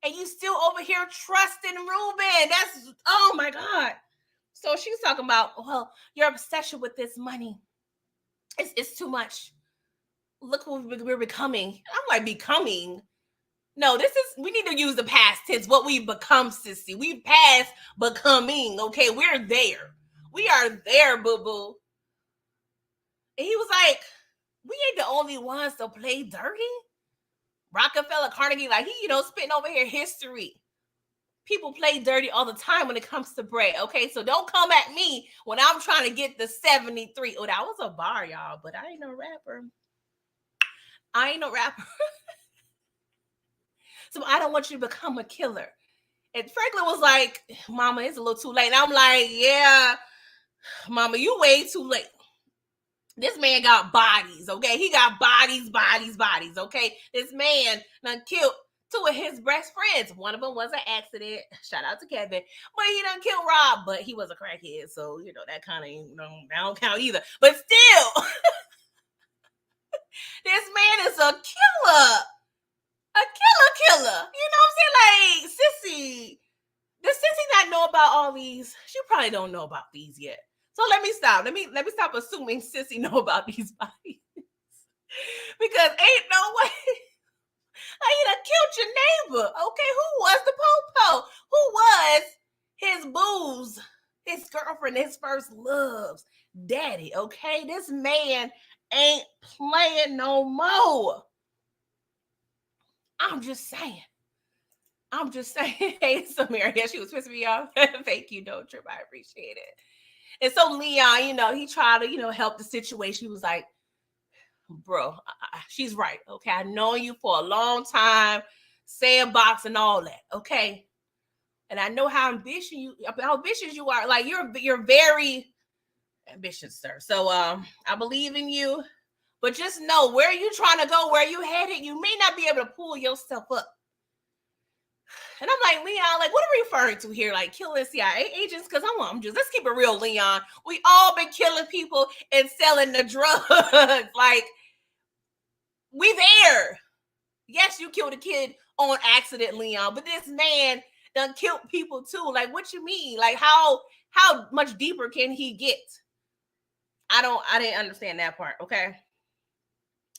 And you still over here trusting Ruben. That's, oh my God. So she's talking about, well, your obsession with this money. It's too much. Look what we're becoming. I'm like, becoming? No, we need to use the past tense. What we become, Sissy. We past becoming, okay? We're there. We are there, boo-boo. And he was like, we ain't the only ones to play dirty. Rockefeller, Carnegie, like he, spitting over here history. People play dirty all the time when it comes to bread, okay? So don't come at me when I'm trying to get the 73. Oh, that was a bar, y'all, but I ain't no rapper. So I don't want you to become a killer. And Franklin was like, mama, it's a little too late. And I'm like, yeah, mama, you way too late. This man got bodies, okay? He got bodies, okay? This man done killed 2 of his best friends. One of them was an accident. Shout out to Kevin. But he done killed Rob, but he was a crackhead. So, that kind of, that don't count either. But still, this man is a killer. A killer. You know what I'm saying? Like, Sissy, does Sissy not know about all these? She probably don't know about these yet. So let me stop. Let me stop assuming Sissy know about these bodies. Because ain't no way. Like, you done killed your neighbor. Okay, who was the popo? Who was his booze? His girlfriend, his first loves. Daddy, okay? This man ain't playing no more. I'm just saying. Hey, Samira, yeah, she was pissing me off. Thank you, no trip. I appreciate it. And so Leon, he tried to, help the situation. He was like, bro, she's right. Okay, I know you for a long time, sandbox and all that. Okay, and I know how ambitious you are. Like you're very ambitious, sir. So I believe in you, but just know where you trying to go, where you headed. You may not be able to pull yourself up. And I'm like, Leon, like, what are we referring to here? Like, killing CIA agents? Because let's keep it real, Leon. We all been killing people and selling the drugs. Like, we there. Yes, you killed a kid on accident, Leon, but this man done killed people too. Like, what you mean? Like, how much deeper can he get? I didn't understand that part, okay?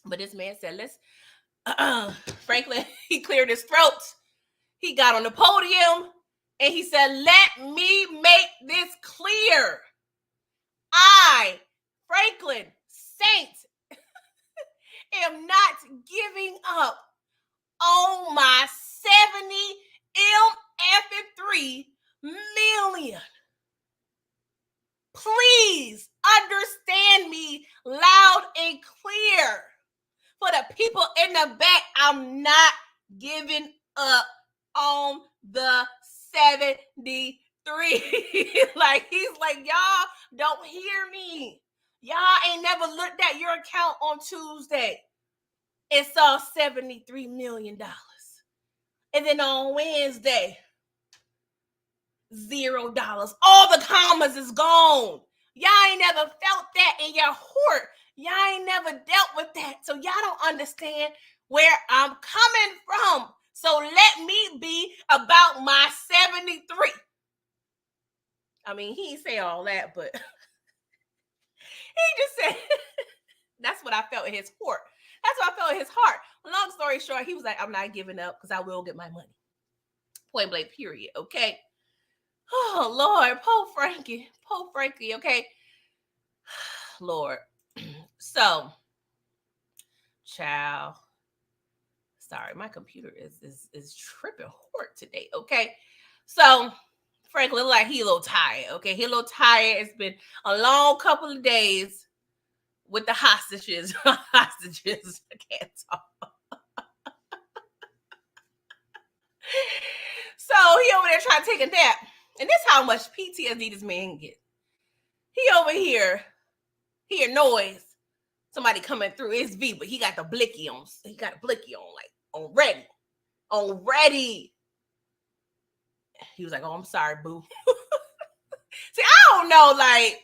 But this man said, Franklin, he cleared his throat. He got on the podium and he said, let me make this clear. I, Franklin Saint, am not giving up on my 70 million. Please understand me loud and clear. For the people in the back, I'm not giving up on the 73 Like, he's like, y'all don't hear me. Y'all ain't never looked at your account on Tuesday and saw $73 million. And then on Wednesday, $0. All the commas is gone. Y'all ain't never felt that in your heart. Y'all ain't never dealt with that. So y'all don't understand where I'm coming from. So let me be about my 73. I mean, he didn't say all that, but he just said, that's what I felt in his heart. That's what I felt in his heart. Long story short, he was like, I'm not giving up because I will get my money. Point blank, period. Okay. Oh, Lord. Poor Frankie, okay? Lord. So, child. Sorry, my computer is tripping hard today, okay? So, Frank look like he a little tired, okay? He a little tired. It's been a long couple of days with the hostages. Hostages. I can't talk. So, he over there trying to take a nap. And this how much PTSD this man get. He over here, hear noise. Somebody coming through his V, but he got the blicky on. He got a blicky on, like, on ready. He was like, oh, I'm sorry, boo. See, I don't know, like,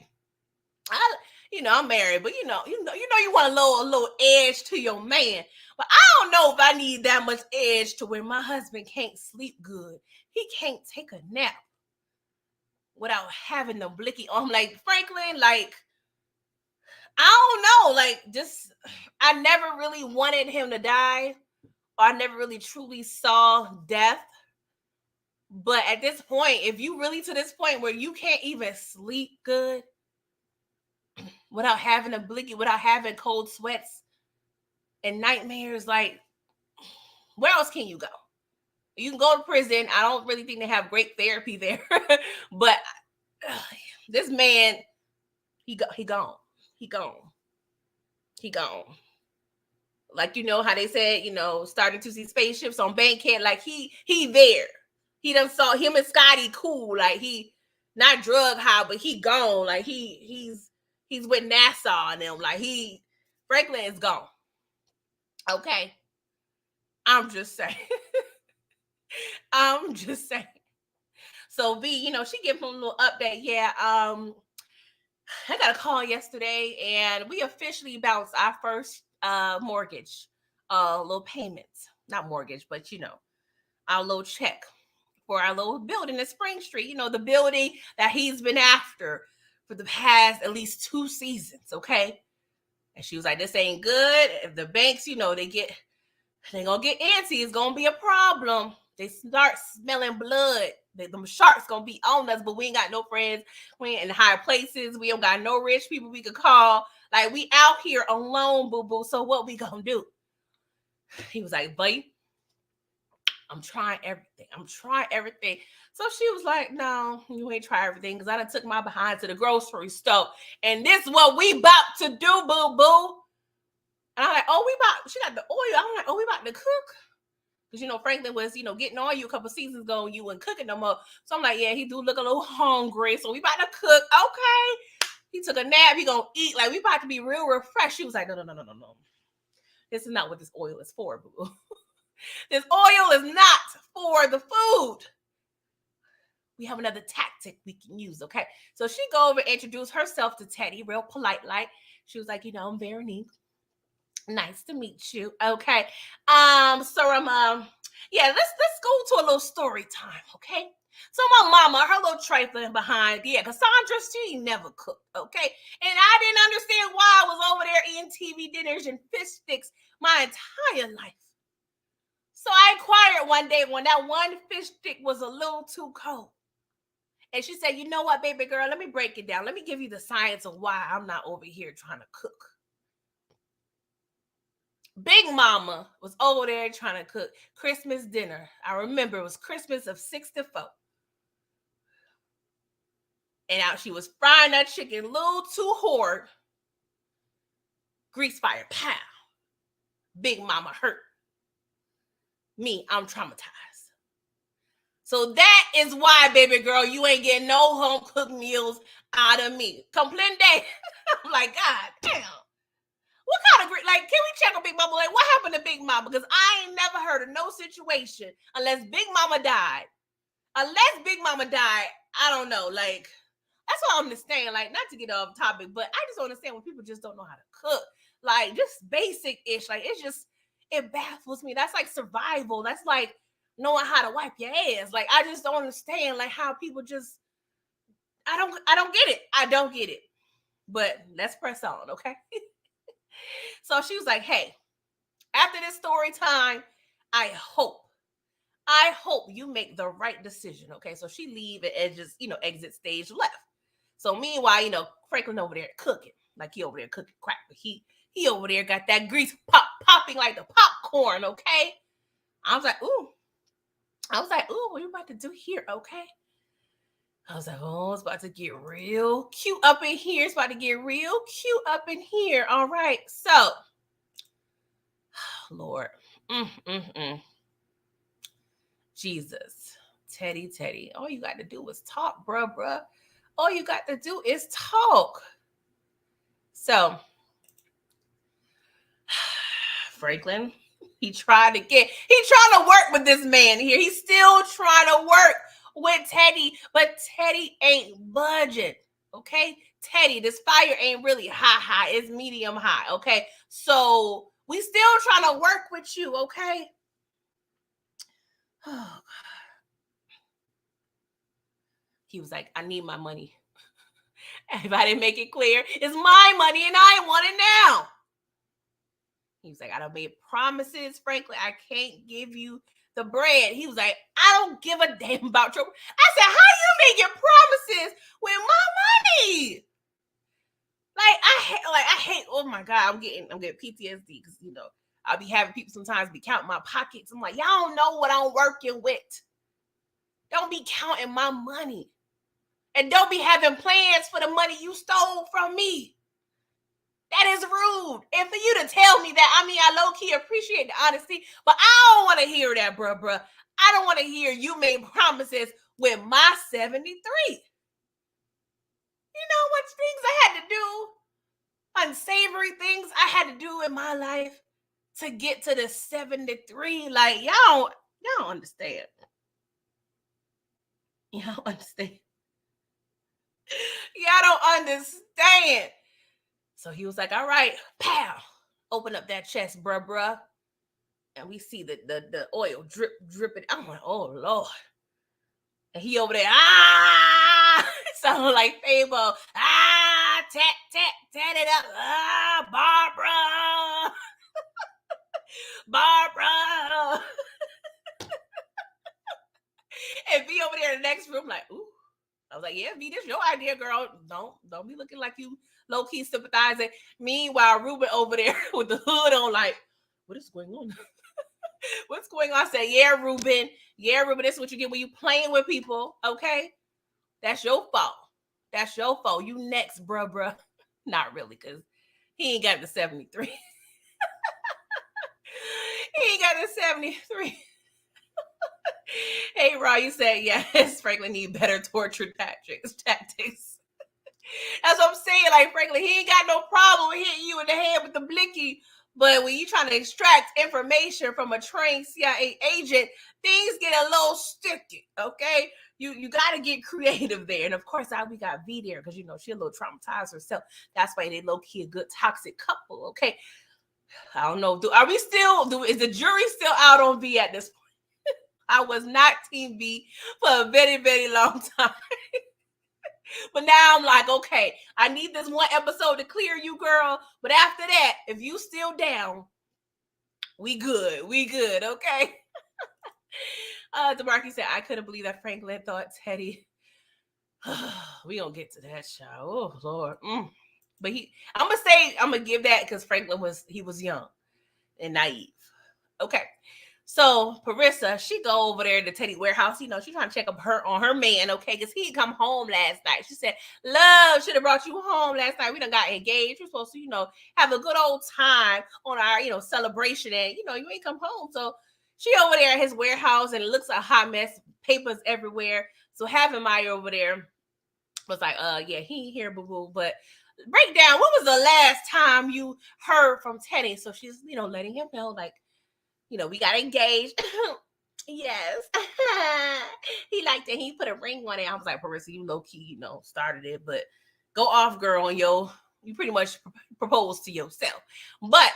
I'm married, but you want a little edge to your man. But I don't know if I need that much edge to where my husband can't sleep good. He can't take a nap without having the blicky on. Like, Franklin, like, I don't know, like, just, I never really wanted him to die, or I never really truly saw death. But at this point, if you really to this point where you can't even sleep good without having a blicky, without having cold sweats and nightmares, like, where else can you go? You can go to prison. I don't really think they have great therapy there. But this man, he gone. Like, how they said, starting to see spaceships on Bankhead. Like, he there. He done saw him and Scotty cool. Like, he not drug high, but he gone. Like, he's with NASA and them. Like, Franklin is gone. Okay. I'm just saying. So V, she gave him a little update. Yeah, I got a call yesterday, and we officially bounced our first mortgage, little payments. Not mortgage, but our little check for our little building in Spring Street. The building that he's been after for the past at least 2 seasons. Okay, and she was like, "This ain't good. If the banks, they gonna get antsy. It's gonna be a problem. They start smelling blood. Them sharks gonna be on us, but we ain't got no friends. We ain't in high places. We don't got no rich people we could call. Like, we out here alone, boo-boo. So what we gonna do?" He was like, "Buddy, I'm trying everything. So she was like, "No, you ain't try everything, because I done took my behind to the grocery store. And this is what we about to do, boo-boo." And I'm like, "Oh, she got the oil." I'm like, "Oh, we about to cook?" Because, Franklin was, getting on you a couple seasons ago, and you weren't cooking no more. So I'm like, yeah, he do look a little hungry. So we about to cook. Okay. He took a nap. He gonna eat. Like, we about to be real refreshed. She was like, no. This is not what this oil is for, boo. This oil is not for the food. We have another tactic we can use, okay? So she go over and introduce herself to Teddy, real polite like. She was like, I'm Veronique. Nice to meet you. Okay. So let's go to a little story time, okay? So my mama, her little trifling behind, Cassandra, she never cooked, okay? And I didn't understand why I was over there eating TV dinners and fish sticks my entire life. So I inquired one day when that one fish stick was a little too cold. And she said, "You know what, baby girl, let me break it down. Let me give you the science of why I'm not over here trying to cook." Big Mama was over there trying to cook Christmas dinner. I remember it was Christmas of 64. And out she was frying that chicken a little too hard. Grease fire, pow. Big Mama hurt. Me, I'm traumatized. So that is why, baby girl, you ain't getting no home cooked meals out of me. Comprende? I'm like, God damn. What kind of, like, can we check on Big Mama? Like, what happened to Big Mama? Because I ain't never heard of no situation unless Big Mama died. Unless Big Mama died, I don't know. Like, that's what I understand. Like, not to get off topic, but I just understand when people just don't know how to cook. Like, just basic-ish. Like, it baffles me. That's like survival. That's like knowing how to wipe your ass. Like, I just don't understand, like, how people just, I don't get it. I don't get it. But let's press on, okay? So she was like, hey, after this story time, I hope you make the right decision, okay? So she leave and just, exit stage left. So meanwhile, Franklin over there cooking. Like, he over there cooking crap. But he over there got that grease popping like the popcorn, okay? I was like, ooh, what you about to do here, okay? I was like, oh, it's about to get real cute up in here. It's about to get real cute up in here. All right. So, Lord. Jesus. Teddy. All you got to do is talk, bruh. All you got to do is talk. So, Franklin, he trying to work with this man here. He's still trying to work with Teddy, but Teddy ain't budging, okay? Teddy, this fire ain't really high. It's medium high, okay? So we still trying to work with you, okay? Oh, he was like, I need my money. If I didn't make it clear, it's my money and I want it now. He was like, I done made promises, Franklin. I can't give you the bread. He was like, I don't give a damn about your. I said, how you making promises with my money? I hate. Oh my God, I'm getting PTSD because I'll be having people sometimes be counting my pockets. I'm like, y'all don't know what I'm working with. Don't be counting my money, and don't be having plans for the money you stole from me. That is rude. And for you to tell me that, I low-key appreciate the honesty, but I don't want to hear that, bruh. I don't want to hear you made promises with my 73. You know what things I had to do? Unsavory things I had to do in my life to get to the 73. Like, y'all don't understand. Y'all don't understand. Y'all don't understand. So he was like, all right, pow, open up that chest, bruh. And we see the oil dripping. I'm like, oh, Lord. And he over there, sounding like Fabo. Tat it up. Barbara. Barbara. And V over there in the next room, like, ooh. I was like, yeah, V, this your idea, girl. Don't be looking like you low-key sympathizing. Meanwhile, Ruben over there with the hood on, like, what is going on? What's going on? I said, yeah, Ruben, this is what you get when you playing with people, okay? That's your fault. You next, bruh. Not really, because he ain't got the 73. He ain't got the 73. Hey, Raw, you said, yes, Franklin need better torture tactics. That's what I'm saying. Like, Franklin, he ain't got no problem hitting you in the head with the blicky. But when you trying to extract information from a trained CIA agent, things get a little sticky, okay? You got to get creative there. And of course, we got V there because, she a little traumatized herself. That's why they low-key a good toxic couple, okay? I don't know. Is the jury still out on V at this point? I was not Team V for a very, very long time. But now I'm like, okay, I need this one episode to clear you, girl. But after that, if you still down, we good, okay? DeMarcus said, I couldn't believe that Franklin thought Teddy. We don't get to that show. Oh, Lord. But I'm going to give that because Franklin was young and naive. Okay. So Parissa, she go over there to Teddy warehouse. She's trying to check up on her man, okay? Because he come home last night. She said, love, should have brought you home last night. We done got engaged. We're supposed to, have a good old time on our, celebration. And, you ain't come home. So she over there at his warehouse and it looks a hot mess. papers everywhere. So having Maya over there was like, yeah, he ain't here, boo-boo. But break down, when was the last time you heard from Teddy? So she's, letting him know, like, we got engaged. Yes. He liked it. He put a ring on it. I was like, Parissa, you low-key, started it. But go off, girl, and you pretty much proposed to yourself. But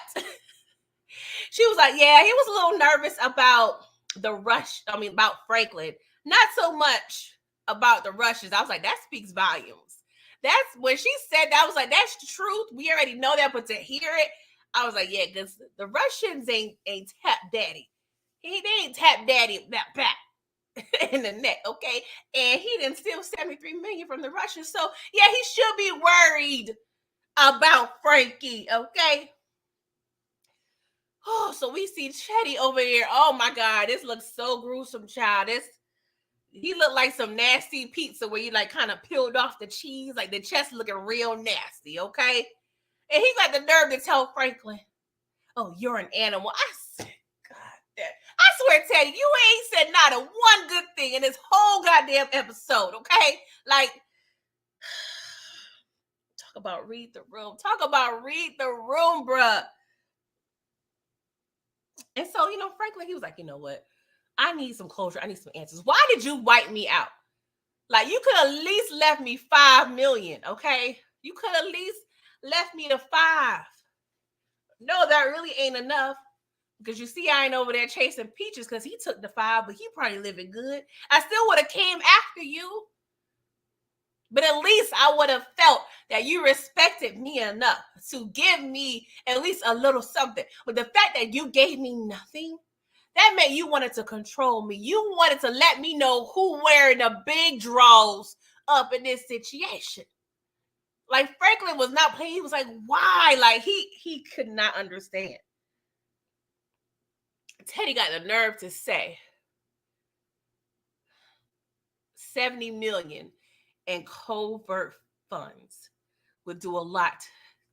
she was like, yeah, he was a little nervous about the rush. About Franklin. Not so much about the rushes. I was like, that speaks volumes. That's when she said that, I was like, that's the truth. We already know that, but to hear it, I was like, yeah, because the Russians ain't tap daddy. They ain't tap daddy that back in the neck, okay? And he didn't steal $73 million from the Russians. So yeah, he should be worried about Frankie, okay? Oh, so we see Chetty over here. Oh my God, this looks so gruesome, child. He looked like some nasty pizza where you like kind of peeled off the cheese, like the chest looking real nasty, okay? And he got the nerve to tell Franklin, oh, you're an animal. I said, God, I swear, Teddy, you ain't said not a one good thing in this whole goddamn episode, okay? Like, talk about read the room. Talk about read the room, bruh. And so, Franklin, he was like, you know what? I need some closure. I need some answers. Why did you wipe me out? Like, you could at least left me $5 million, okay? You could at least left me the $5 million. No, that really ain't enough. Because you see, I ain't over there chasing peaches because he took the $5 million, but he probably living good. I still would have came after you. But at least I would have felt that you respected me enough to give me at least a little something. But the fact that you gave me nothing, that meant you wanted to control me. You wanted to let me know who wearing the big draws up in this situation. Like, Franklin was not playing. He was like, why? Like, he could not understand. Teddy got the nerve to say $70 million in covert funds would do a lot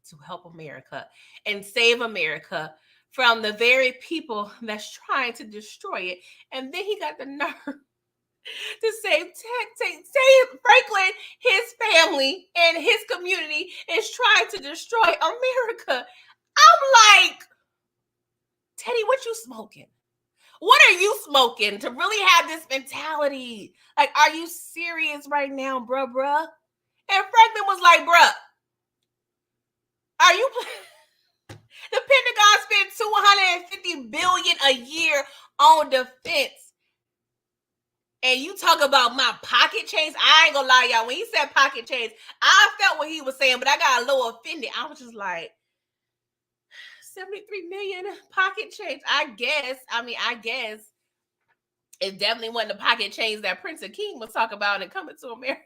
to help America and save America from the very people that's trying to destroy it. And then he got the nerve to say Franklin, his family, and his community is trying to destroy America. I'm like, Teddy, what you smoking? What are you smoking to really have this mentality? Like, are you serious right now, bruh? And Franklin was like, bruh, are you... The Pentagon spent $250 billion a year on defense. And you talk about my pocket change. I ain't gonna lie, y'all. When he said pocket change, I felt what he was saying, but I got a little offended. I was just like, 73 million pocket change. I guess it definitely wasn't the pocket change that Prince of King was talking about and Coming to America.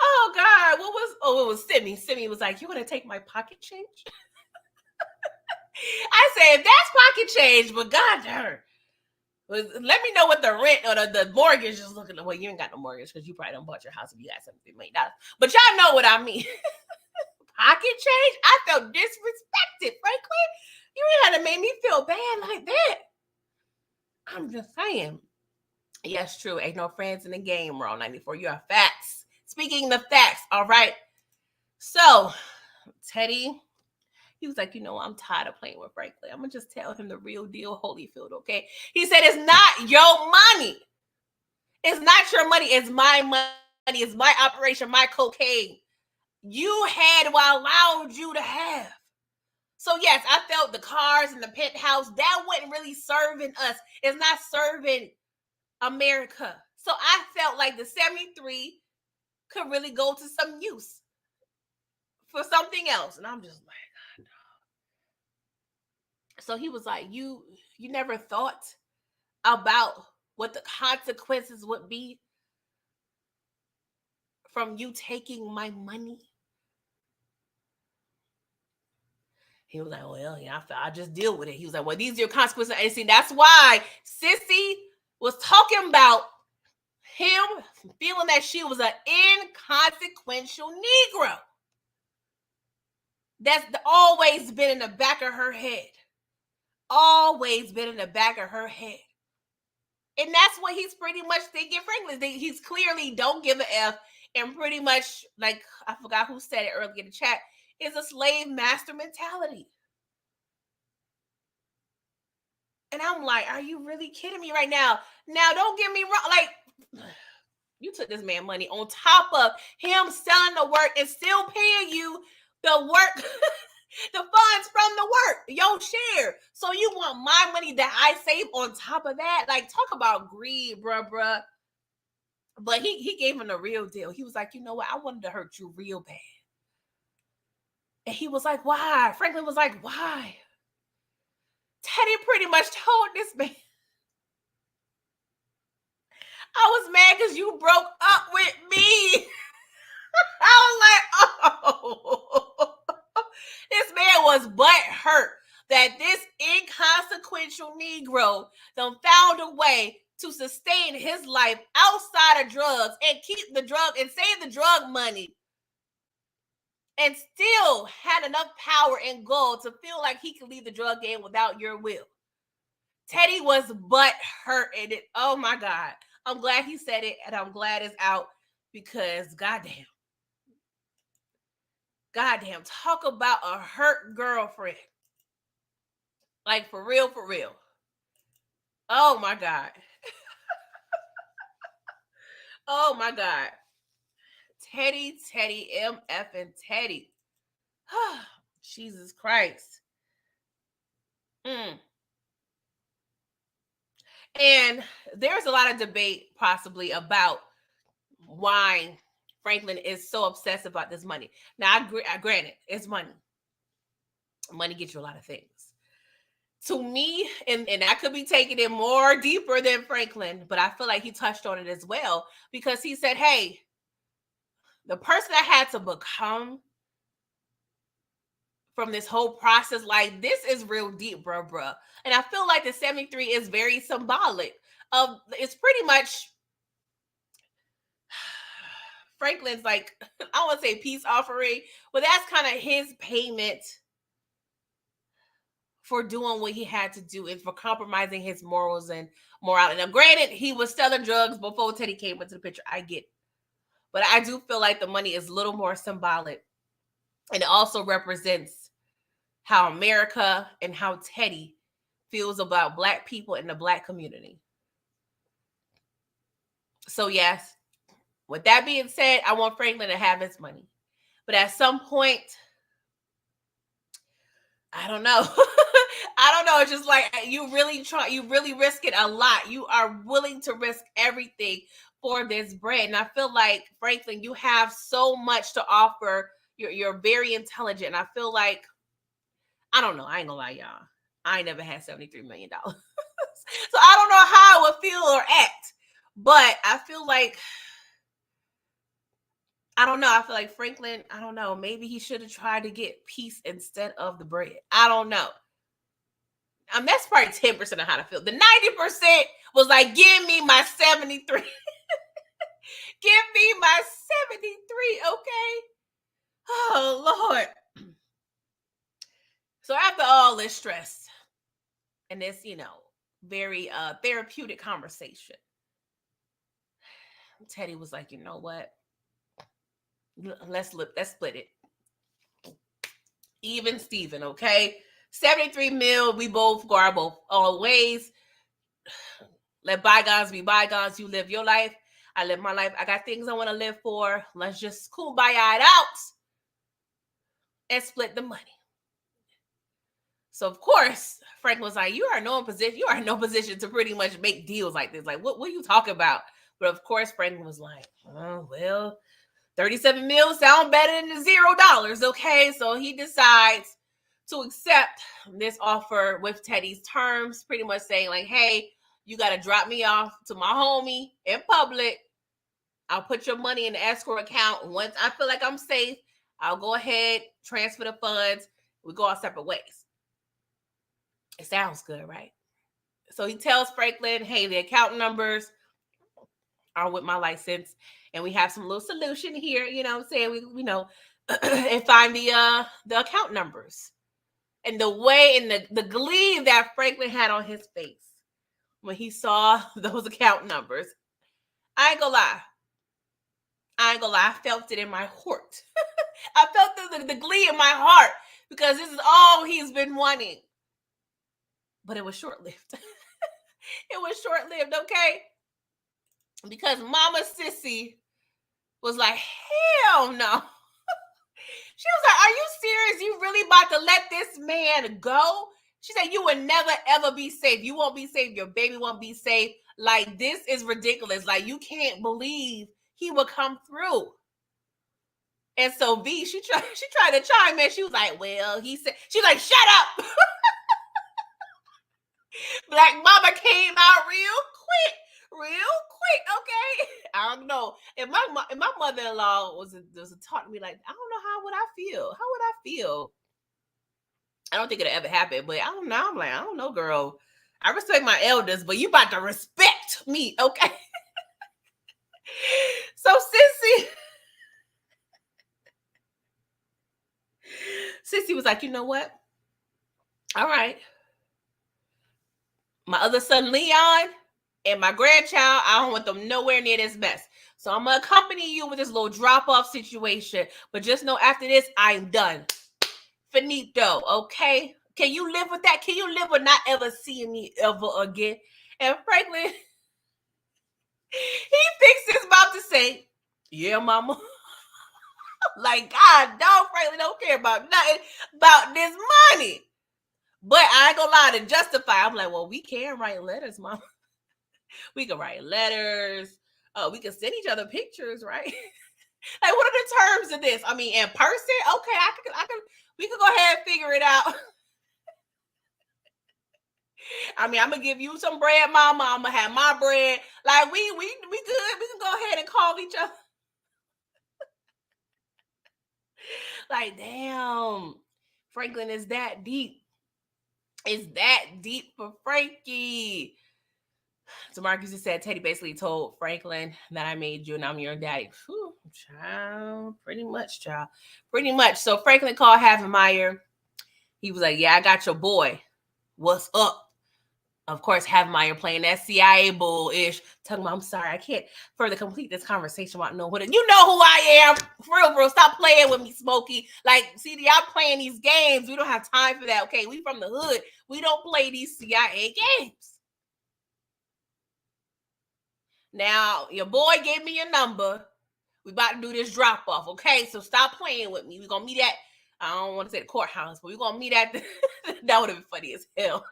Oh God, it was Simi. Simi was like, you want to take my pocket change? I said, that's pocket change, but God darn. Let me know what the rent or the mortgage is looking like. Well, you ain't got no mortgage because you probably don't bought your house if you got $73 million. But y'all know what I mean. Pocket change? I felt disrespected, Franklin. You ain't had to make me feel bad like that. I'm just saying. Yes, true. Ain't no friends in the game, Raw 94. You are facts. Speaking the facts, all right? So, Teddy, he was like, I'm tired of playing with Franklin. I'm going to just tell him the real deal, Holyfield, okay? He said, it's not your money. It's not your money. It's my money. It's my operation, my cocaine. You had what I allowed you to have. So, yes, I felt the cars and the penthouse, that wasn't really serving us. It's not serving America. So I felt like the 73 could really go to some use for something else. And I'm just like, God, no. So he was like, you never thought about what the consequences would be from you taking my money? He was like, well, yeah, I just deal with it. He was like, well, these are your consequences. And see, that's why Sissy was talking about him feeling that she was an inconsequential Negro. That's always been in the back of her head. Always been in the back of her head. And that's what he's pretty much thinking, frankly. He's clearly don't give a F, and pretty much, like, I forgot who said it earlier in the chat, is a slave master mentality. And I'm like, are you really kidding me right now? Now, don't get me wrong. Like, you took this man money on top of him selling the work and still paying you the work, the funds from the work, your share. So you want my money that I save on top of that? Like, talk about greed, bruh. But he gave him the real deal. He was like, you know what? I wanted to hurt you real bad. And he was like, why? Franklin was like, why? Teddy pretty much told this man, I was mad because you broke up with me. I was like, oh. This man was butthurt that this inconsequential Negro done found a way to sustain his life outside of drugs and keep the drug and save the drug money, and still had enough power and goal to feel like he could leave the drug game without your will. Teddy was butthurt in it. Oh my God. I'm glad he said it, and I'm glad it's out, because goddamn, talk about a hurt girlfriend. Like, for real. Oh my God. Oh my God. Teddy, MF and Teddy. Jesus Christ. And there's a lot of debate possibly about why Franklin is so obsessed about this money. Now, I granted, it's money. Money gets you a lot of things. To me, and I could be taking it more deeper than Franklin, but I feel like he touched on it as well, because he said, hey, the person I had to become from this whole process, like, this is real deep, bruh. And I feel like the 73 is very symbolic of, it's pretty much Franklin's, like, I want to say peace offering, but that's kind of his payment for doing what he had to do and for compromising his morals and morality. Now, granted, he was selling drugs before Teddy came into the picture. I get it. But I do feel like the money is a little more symbolic. And it also represents how America and how Teddy feels about Black people in the Black community. So, yes, with that being said, I want Franklin to have his money. But at some point, I don't know. I don't know. It's just like, you really risk it a lot. You are willing to risk everything for this bread. And I feel like, Franklin, you have so much to offer. You're very intelligent. And I feel like, I don't know. I ain't gonna lie, y'all. I ain't never had $73 million. So I don't know how I would feel or act. But I feel like, I don't know. I feel like Franklin, I don't know. Maybe he should have tried to get peace instead of the bread. I don't know. That's probably 10% of how to feel. The 90% was like, give me my 73. Give me my 73, okay? Oh, Lord. So after all this stress and this, very therapeutic conversation, Teddy was like, you know what? Let's split it. Even Steven, okay? 73 mil, we both go our both all ways. Let bygones be bygones. You live your life. I live my life. I got things I want to live for. Let's just kumbaya it out and split the money. So, of course, Frank was like, you are in no position to pretty much make deals like this. Like, what are you talking about? But, of course, Frank was like, oh, well, 37 mil sound better than $0, okay? So he decides to accept this offer with Teddy's terms, pretty much saying like, hey, you got to drop me off to my homie in public. I'll put your money in the escrow account. Once I feel like I'm safe, I'll go ahead, transfer the funds. We go our separate ways. It sounds good, right? So he tells Franklin, hey, the account numbers are with my license, and we have some little solution here, you know what I'm saying? We and find the account numbers. And the way and the glee that Franklin had on his face when he saw those account numbers. I ain't gonna lie. I felt it in my heart. I felt the glee in my heart because this is all he's been wanting. But it was short-lived. It was short-lived, okay? Because Mama Sissy was like, hell no. She was like, are you serious? You really about to let this man go? She said, you will never, ever be safe. You won't be safe. Your baby won't be safe. Like, this is ridiculous. Like, you can't believe he will come through. And so V, she tried to chime in. She was like, well, he said, she's like, shut up. Black Mama came out real quick, okay? I don't know. If my mother-in-law was taught to me like, I don't know, how would I feel? I don't think it'll ever happen, but I don't know. I'm like, I don't know, girl. I respect my elders, but you about to respect me, okay? So Sissy was like, you know what? All right. My other son, Leon, and my grandchild, I don't want them nowhere near this mess. So I'm going to accompany you with this little drop-off situation. But just know after this, I'm done. Finito, okay? Can you live with that? Can you live with not ever seeing me ever again? And Franklin, he thinks he's about to say, yeah, mama. Like, God, no, Franklin don't care about nothing about this money. But I ain't gonna lie, to justify, I'm like, well, we can write letters, mama. We can write letters. We can send each other pictures, right? Like, what are the terms of this? I mean, in person? Okay, I can. We can go ahead and figure it out. I mean, I'm gonna give you some bread, mama. I'm gonna have my bread. Like, we good. We can go ahead and call each other. Like, damn, Franklin is that deep. It's that deep for Frankie. So Marcus just said Teddy basically told Franklin that I made you and I'm your daddy. Whew, child, pretty much, child. Pretty much. So Franklin called Havemeyer. He was like, yeah, I got your boy. What's up? Of course, Havemeyer playing that CIA bull-ish. Talking about, I'm sorry, I can't further complete this conversation without knowing what it. You know who I am. For real, bro. Stop playing with me, Smokey. Like, see, y'all playing these games. We don't have time for that, okay? We from the hood. We don't play these CIA games. Now, your boy gave me your number. We about to do this drop-off, okay? So stop playing with me. We're going to meet at, I don't want to say the courthouse, but we're going to meet at the, that would have been funny as hell.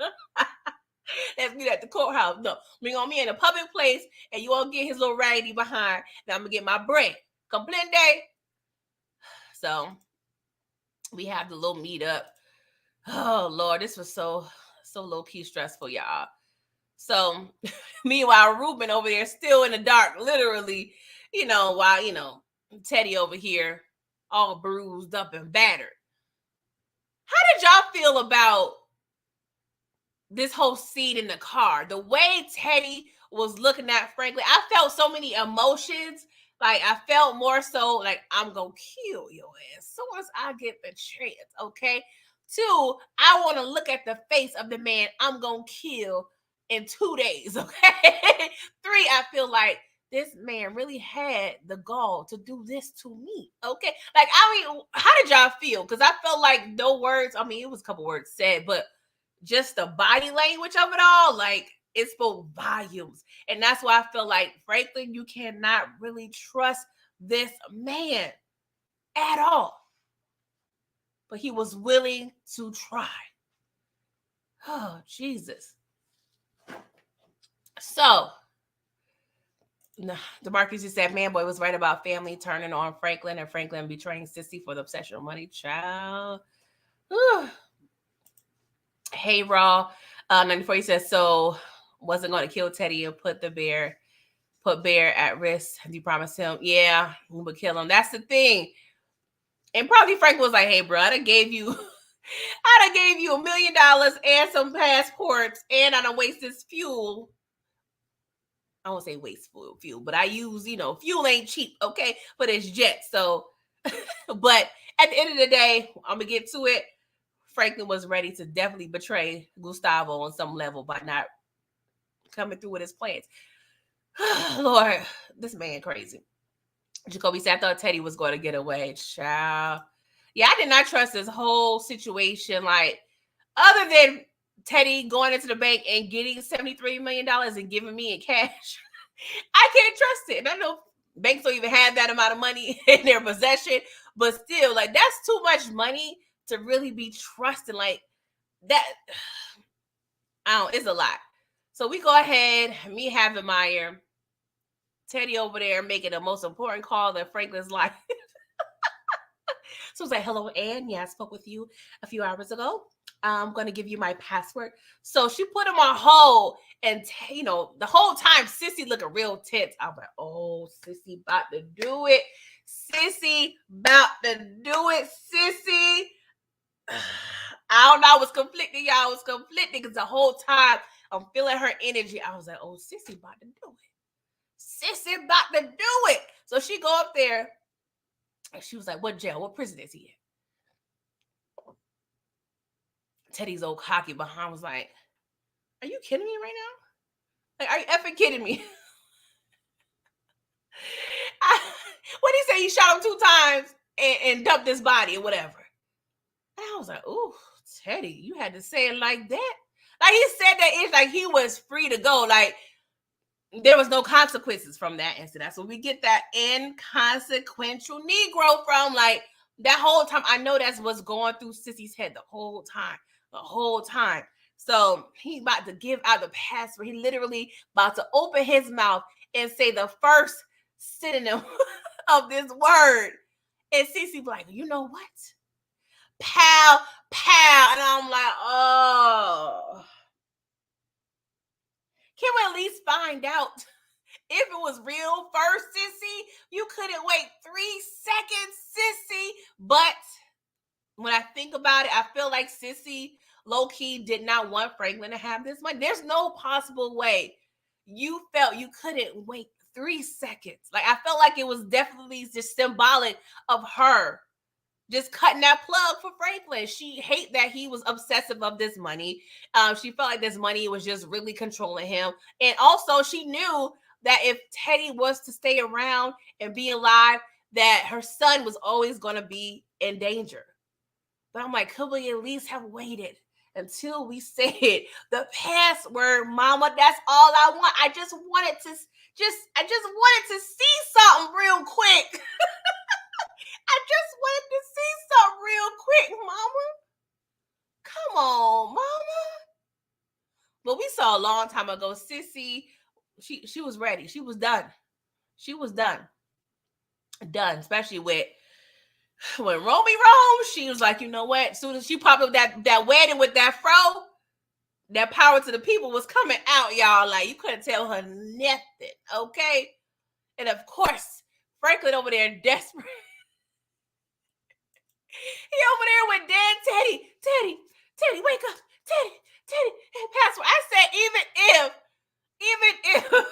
Let's meet at the courthouse. No, we're going to meet in a public place, and you all get his little raggedy behind. Now I'm going to get my bread. Comprende? So we have the little meetup. Oh, Lord, this was so low-key stressful, y'all. So meanwhile, Ruben over there still in the dark, literally, while, Teddy over here all bruised up and battered. How did y'all feel about this whole scene in the car? The way Teddy was looking at Franklin, I felt so many emotions. Like, I felt more so like, I'm going to kill your ass as soon as I get the chance, okay? 2, I want to look at the face of the man I'm going to kill in 2 days, okay? 3, I feel like this man really had the gall to do this to me, okay? Like, I mean, how did y'all feel? Because I felt like no words, I mean, it was a couple words said, but just the body language of it all, like, it spoke volumes. And that's why I feel like, Franklin, you cannot really trust this man at all. But he was willing to try. Oh, Jesus. So, DeMarcus just said, man, boy was right about family turning on Franklin and Franklin betraying Sissy for the obsession of money. Child. Whew. Hey, Raw. 94, he says, so wasn't going to kill Teddy and put Bear at risk. You promised him, yeah, we would kill him. That's the thing. And probably Frank was like, hey, bro, I done gave you $1 million and some passports, and I done waste this fuel. I won't say wasteful fuel, but I use, fuel ain't cheap, okay? But it's jet. So, but at the end of the day, I'm going to get to it. Franklin was ready to definitely betray Gustavo on some level by not coming through with his plans. Lord, this man crazy. Jacoby said, I thought Teddy was going to get away. Child. Yeah, I did not trust this whole situation. Like, other than Teddy going into the bank and getting $73 million and giving me in cash, I can't trust it. And I know banks don't even have that amount of money in their possession, but still, like, that's too much money to really be trusting. Like, that, it's a lot. So we go ahead, me having Meyer, Teddy over there making the most important call in Franklin's life. So I was like, hello, Ann. Yeah, I spoke with you a few hours ago. I'm going to give you my password. So she put him on hold. And, the whole time, Sissy looking real tense. I'm like, oh, Sissy about to do it. Sissy about to do it, Sissy. I don't know. I was conflicted, y'all. I was conflicted because the whole time I'm feeling her energy. I was like, oh, Sissy about to do it. Sissy about to do it. So she go up there. And she was like, what jail? What prison is he in? Teddy's old cocky behind was like, are you kidding me right now? Like, are you effing kidding me? What did he say? He shot him 2 times and dumped his body or whatever. And I was like, ooh, Teddy, you had to say it like that. Like, he said that it's like he was free to go. Like, there was no consequences from that incident. So we get that inconsequential Negro from. Like, that whole time. I know that's what's going through Sissy's head the whole time. So he about to give out the password. He literally about to open his mouth and say the first synonym of this word. And Sissy be like, you know what? Pow, pow. And I'm like, oh. Can we at least find out if it was real first, Sissy? You couldn't wait 3 seconds, Sissy. But when I think about it, I feel like Sissy low-key did not want Franklin to have this money. There's no possible way you felt you couldn't wait 3 seconds. Like, I felt like it was definitely just symbolic of her just cutting that plug for Franklin. She hate that he was obsessive of this money. She felt like this money was just really controlling him. And also she knew that if Teddy was to stay around and be alive, that her son was always going to be in danger. But I'm like, could we at least have waited until we said the password, Mama? That's all I want. I just wanted to see something real quick. I just wanted to see something real quick, Mama. Come on, Mama. But we saw a long time ago, Sissy, she was ready. She was done. She was done. Done, especially when Romy Rome, she was like, you know what? As soon as she popped up that wedding with that fro, that power to the people was coming out, y'all. Like, you couldn't tell her nothing, okay? And of course, Franklin over there desperate. He over there with Dan. Teddy, wake up. Teddy, password. I said, even if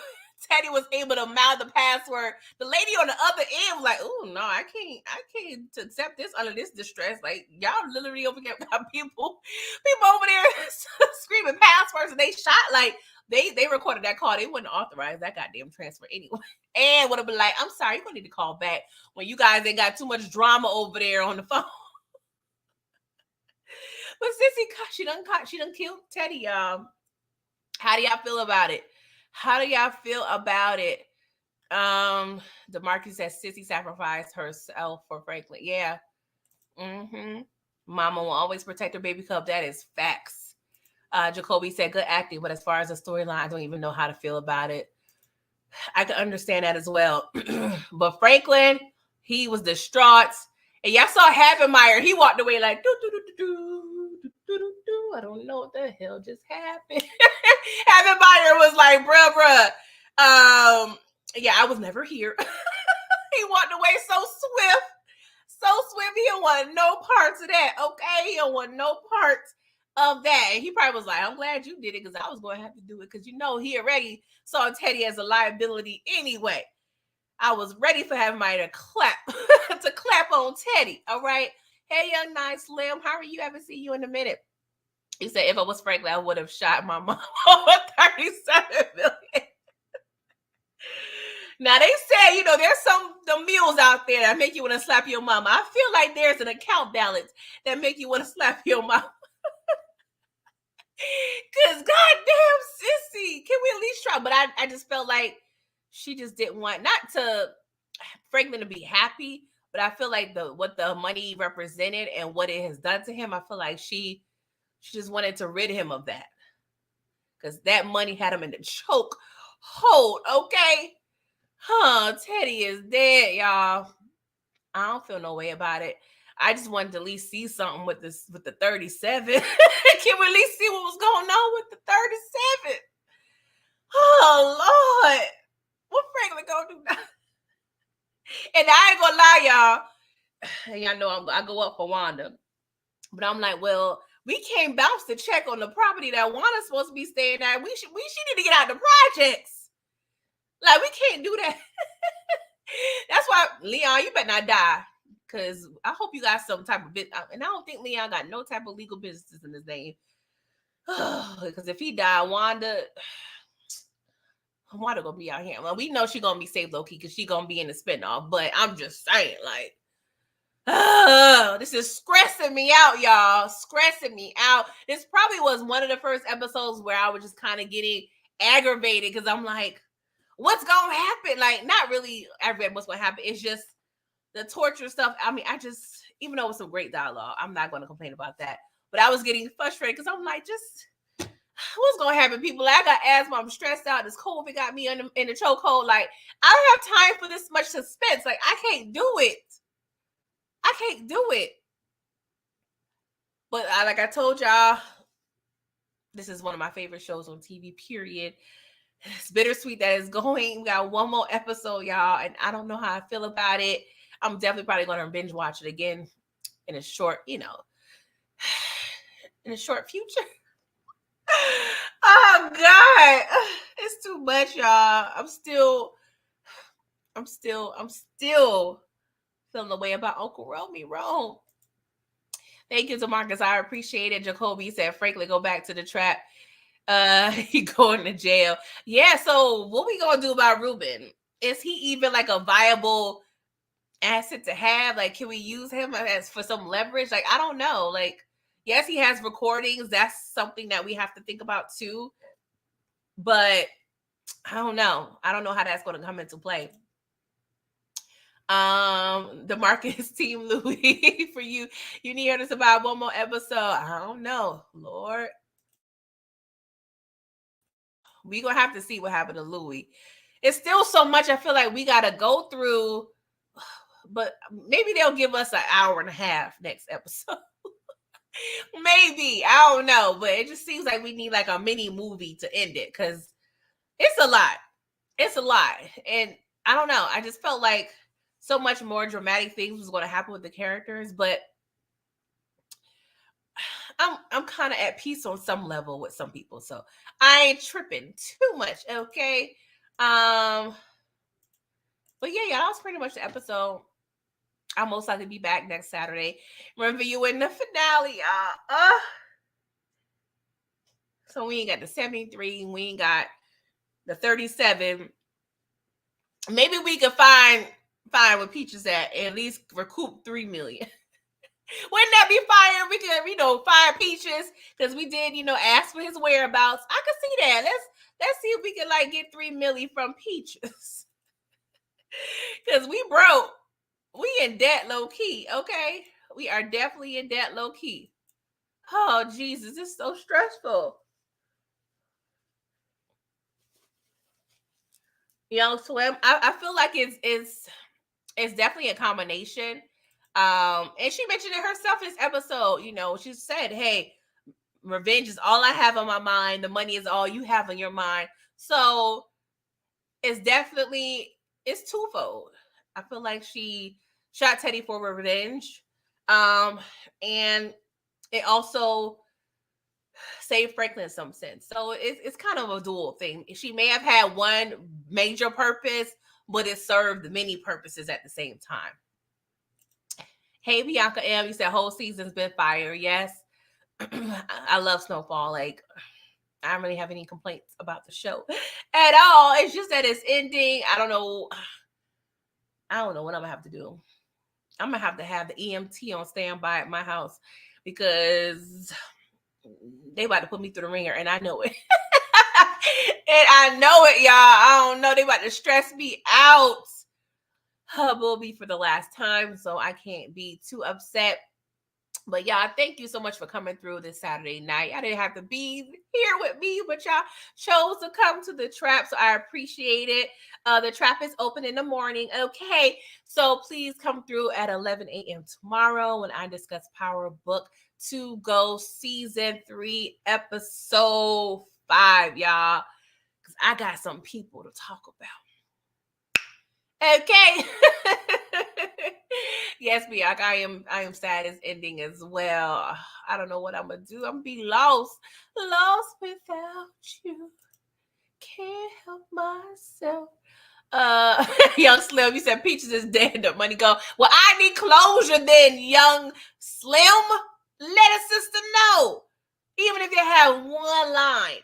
Teddy was able to mouth the password, the lady on the other end was like, oh no, I can't accept this under this distress. Like, y'all literally over there got people over there screaming passwords, and they shot. Like, they recorded that call. They wouldn't authorize that goddamn transfer anyway. And would have been like, I'm sorry, you're gonna need to call back when you guys ain't got too much drama over there on the phone. But Sissy, she done killed Teddy, y'all. How do y'all feel about it? DeMarcus says Sissy sacrificed herself for Franklin. Yeah. Mama will always protect her baby cub. That is facts. Jacoby said good acting, but as far as the storyline, I don't even know how to feel about it. I can understand that as well. But Franklin, he was distraught. And y'all saw Havenmeyer. He walked away like, I don't know what the hell just happened. Havenmeyer was like, bruh. Yeah, I was never here. He walked away so swift. He don't want no parts of that, okay? He don't want no parts of that. And he probably was like, I'm glad you did it because I was going to have to do it because, he already saw Teddy as a liability anyway. I was ready for Havenmeyer to clap, on Teddy, all right? Hey, young nice Slim, how are you? I haven't seen you in a minute. He said, if I was Franklin, I would have shot my mom over 37 Now they say, there's the meals out there that make you want to slap your mama. I feel like there's an account balance that make you want to slap your mama. Because goddamn Sissy, can we at least try? But I just felt like she just didn't want, not to Franklin to be happy, but I feel like what the money represented and what it has done to him, I feel like she just wanted to rid him of that. Because that money had him in the choke hold, okay? Teddy is dead, y'all. I don't feel no way about it. I just wanted to at least see something with the 37. Can we at least see what was going on with the 37? Oh Lord. What Franklin gonna do now? And I ain't gonna lie, y'all. Y'all know I go up for Wanda. But I'm like, well, we can't bounce the check on the property that Wanda's supposed to be staying at. She need to get out of the projects. Like, we can't do that. That's why, Leon, you better not die. Because I hope you got some type of business. And I don't think Leon got no type of legal businesses in his name. Because if he died, Wanda gonna be out here. Well, we know she's gonna be safe low-key because she's gonna be in the spinoff. But I'm just saying, like, this is stressing me out, y'all. Stressing me out. This probably was one of the first episodes where I was just kind of getting aggravated because I'm like, what's gonna happen? Like, not really aggravated what's gonna happen. It's just the torture stuff. I mean, even though it was some great dialogue, I'm not gonna complain about that. But I was getting frustrated because I'm like, what's gonna happen, people? Like, I got asthma, I'm stressed out. This COVID got me in the chokehold. Like, I don't have time for this much suspense. Like, I can't do it. But like I told y'all, this is one of my favorite shows on TV, period. It's bittersweet that it's going. We got one more episode, y'all, and I don't know how I feel about it. I'm definitely probably going to binge watch it again in a short, in a short future. Oh God, it's too much, y'all. I'm still feeling the way about Uncle Romy Rome. Thank you to Marcus. I appreciate it. Jacoby said, Franklin, go back to the trap. He going to jail. Yeah, so what we gonna do about Ruben? Is he even like a viable asset to have? Like, can we use him as for some leverage? Like, I don't know. Like, yes, he has recordings. That's something that we have to think about too. But I don't know. I don't know how that's going to come into play. The Marcus team, Louie, for you need her to survive one more episode. I don't know, Lord. We gonna have to see what happened to Louie. It's still so much I feel like we gotta go through, but maybe they'll give us an hour and a half next episode. Maybe, I don't know, but it just seems like we need like a mini movie to end it because it's a lot. And I don't know, I just felt like so much more dramatic things was going to happen with the characters, but I'm kind of at peace on some level with some people, so I ain't tripping too much, okay? But yeah, that was pretty much the episode. I'll most likely be back next Saturday. Remember, you in the finale, so we ain't got the 73, we ain't got the 37. Maybe we could find where Peach is at least recoup $3 million. Wouldn't that be fire? We could, fire Peaches because we did, ask for his whereabouts. I could see that. Let's see if we can like get $3 million from Peaches. Because we broke. We in debt low key, okay? We are definitely in debt low key. Oh Jesus, it's so stressful. Swim. I feel like it's definitely a combination. And she mentioned it herself in this episode. She said, hey, revenge is all I have on my mind. The money is all you have on your mind. So it's twofold. I feel like she shot Teddy for revenge. And it also saved Franklin in some sense. So it's kind of a dual thing. She may have had one major purpose, but it served many purposes at the same time. Hey, Bianca M, you said whole season's been fire. Yes. I love Snowfall. Like, I don't really have any complaints about the show at all. It's just that it's ending. I don't know what I'm gonna have to do. I'm gonna have to have the EMT on standby at my house because they about to put me through the ringer, and I know it. And I know it, y'all. I don't know. They about to stress me out. Will be for the last time, so I can't be too upset. But y'all, thank you so much for coming through this Saturday night. I didn't have to be here with me, but y'all chose to come to the trap, so I appreciate it. The trap is open in the morning, okay? So please come through at 11 a.m. tomorrow when I discuss Power Book to Go Season 3, Episode 5, y'all. Because I got some people to talk about. Okay. Yes, Biak, I am sad it's ending as well. I don't know what I'm gonna do. I'm gonna be lost without you. Can't help myself. Young Slim, you said Peaches is dead. The money go. Well, I need closure then, Young Slim. Let a sister know. Even if you have one line.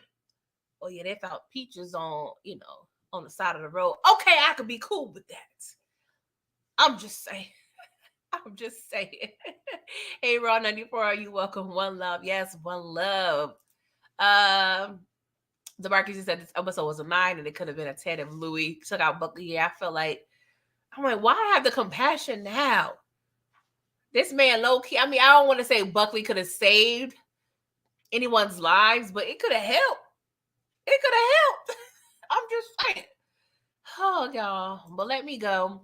Oh yeah, they found Peaches on the side of the road. Okay, I could be cool with that. I'm just saying. Hey, Raw 94, are you welcome? One love. Yes, one love. The Marcus said this episode was a 9 and it could have been a 10 if Louie took out Buckley. Yeah, I'm like, why have the compassion now? This man low key. I mean, I don't want to say Buckley could have saved anyone's lives, but it could have helped. I'm just saying. Oh, y'all. But let me go.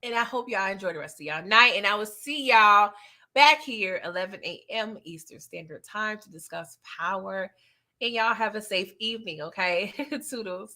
And I hope y'all enjoy the rest of y'all night. And I will see y'all back here 11 a.m. Eastern Standard Time to discuss Power. And y'all have a safe evening, okay? Toodles.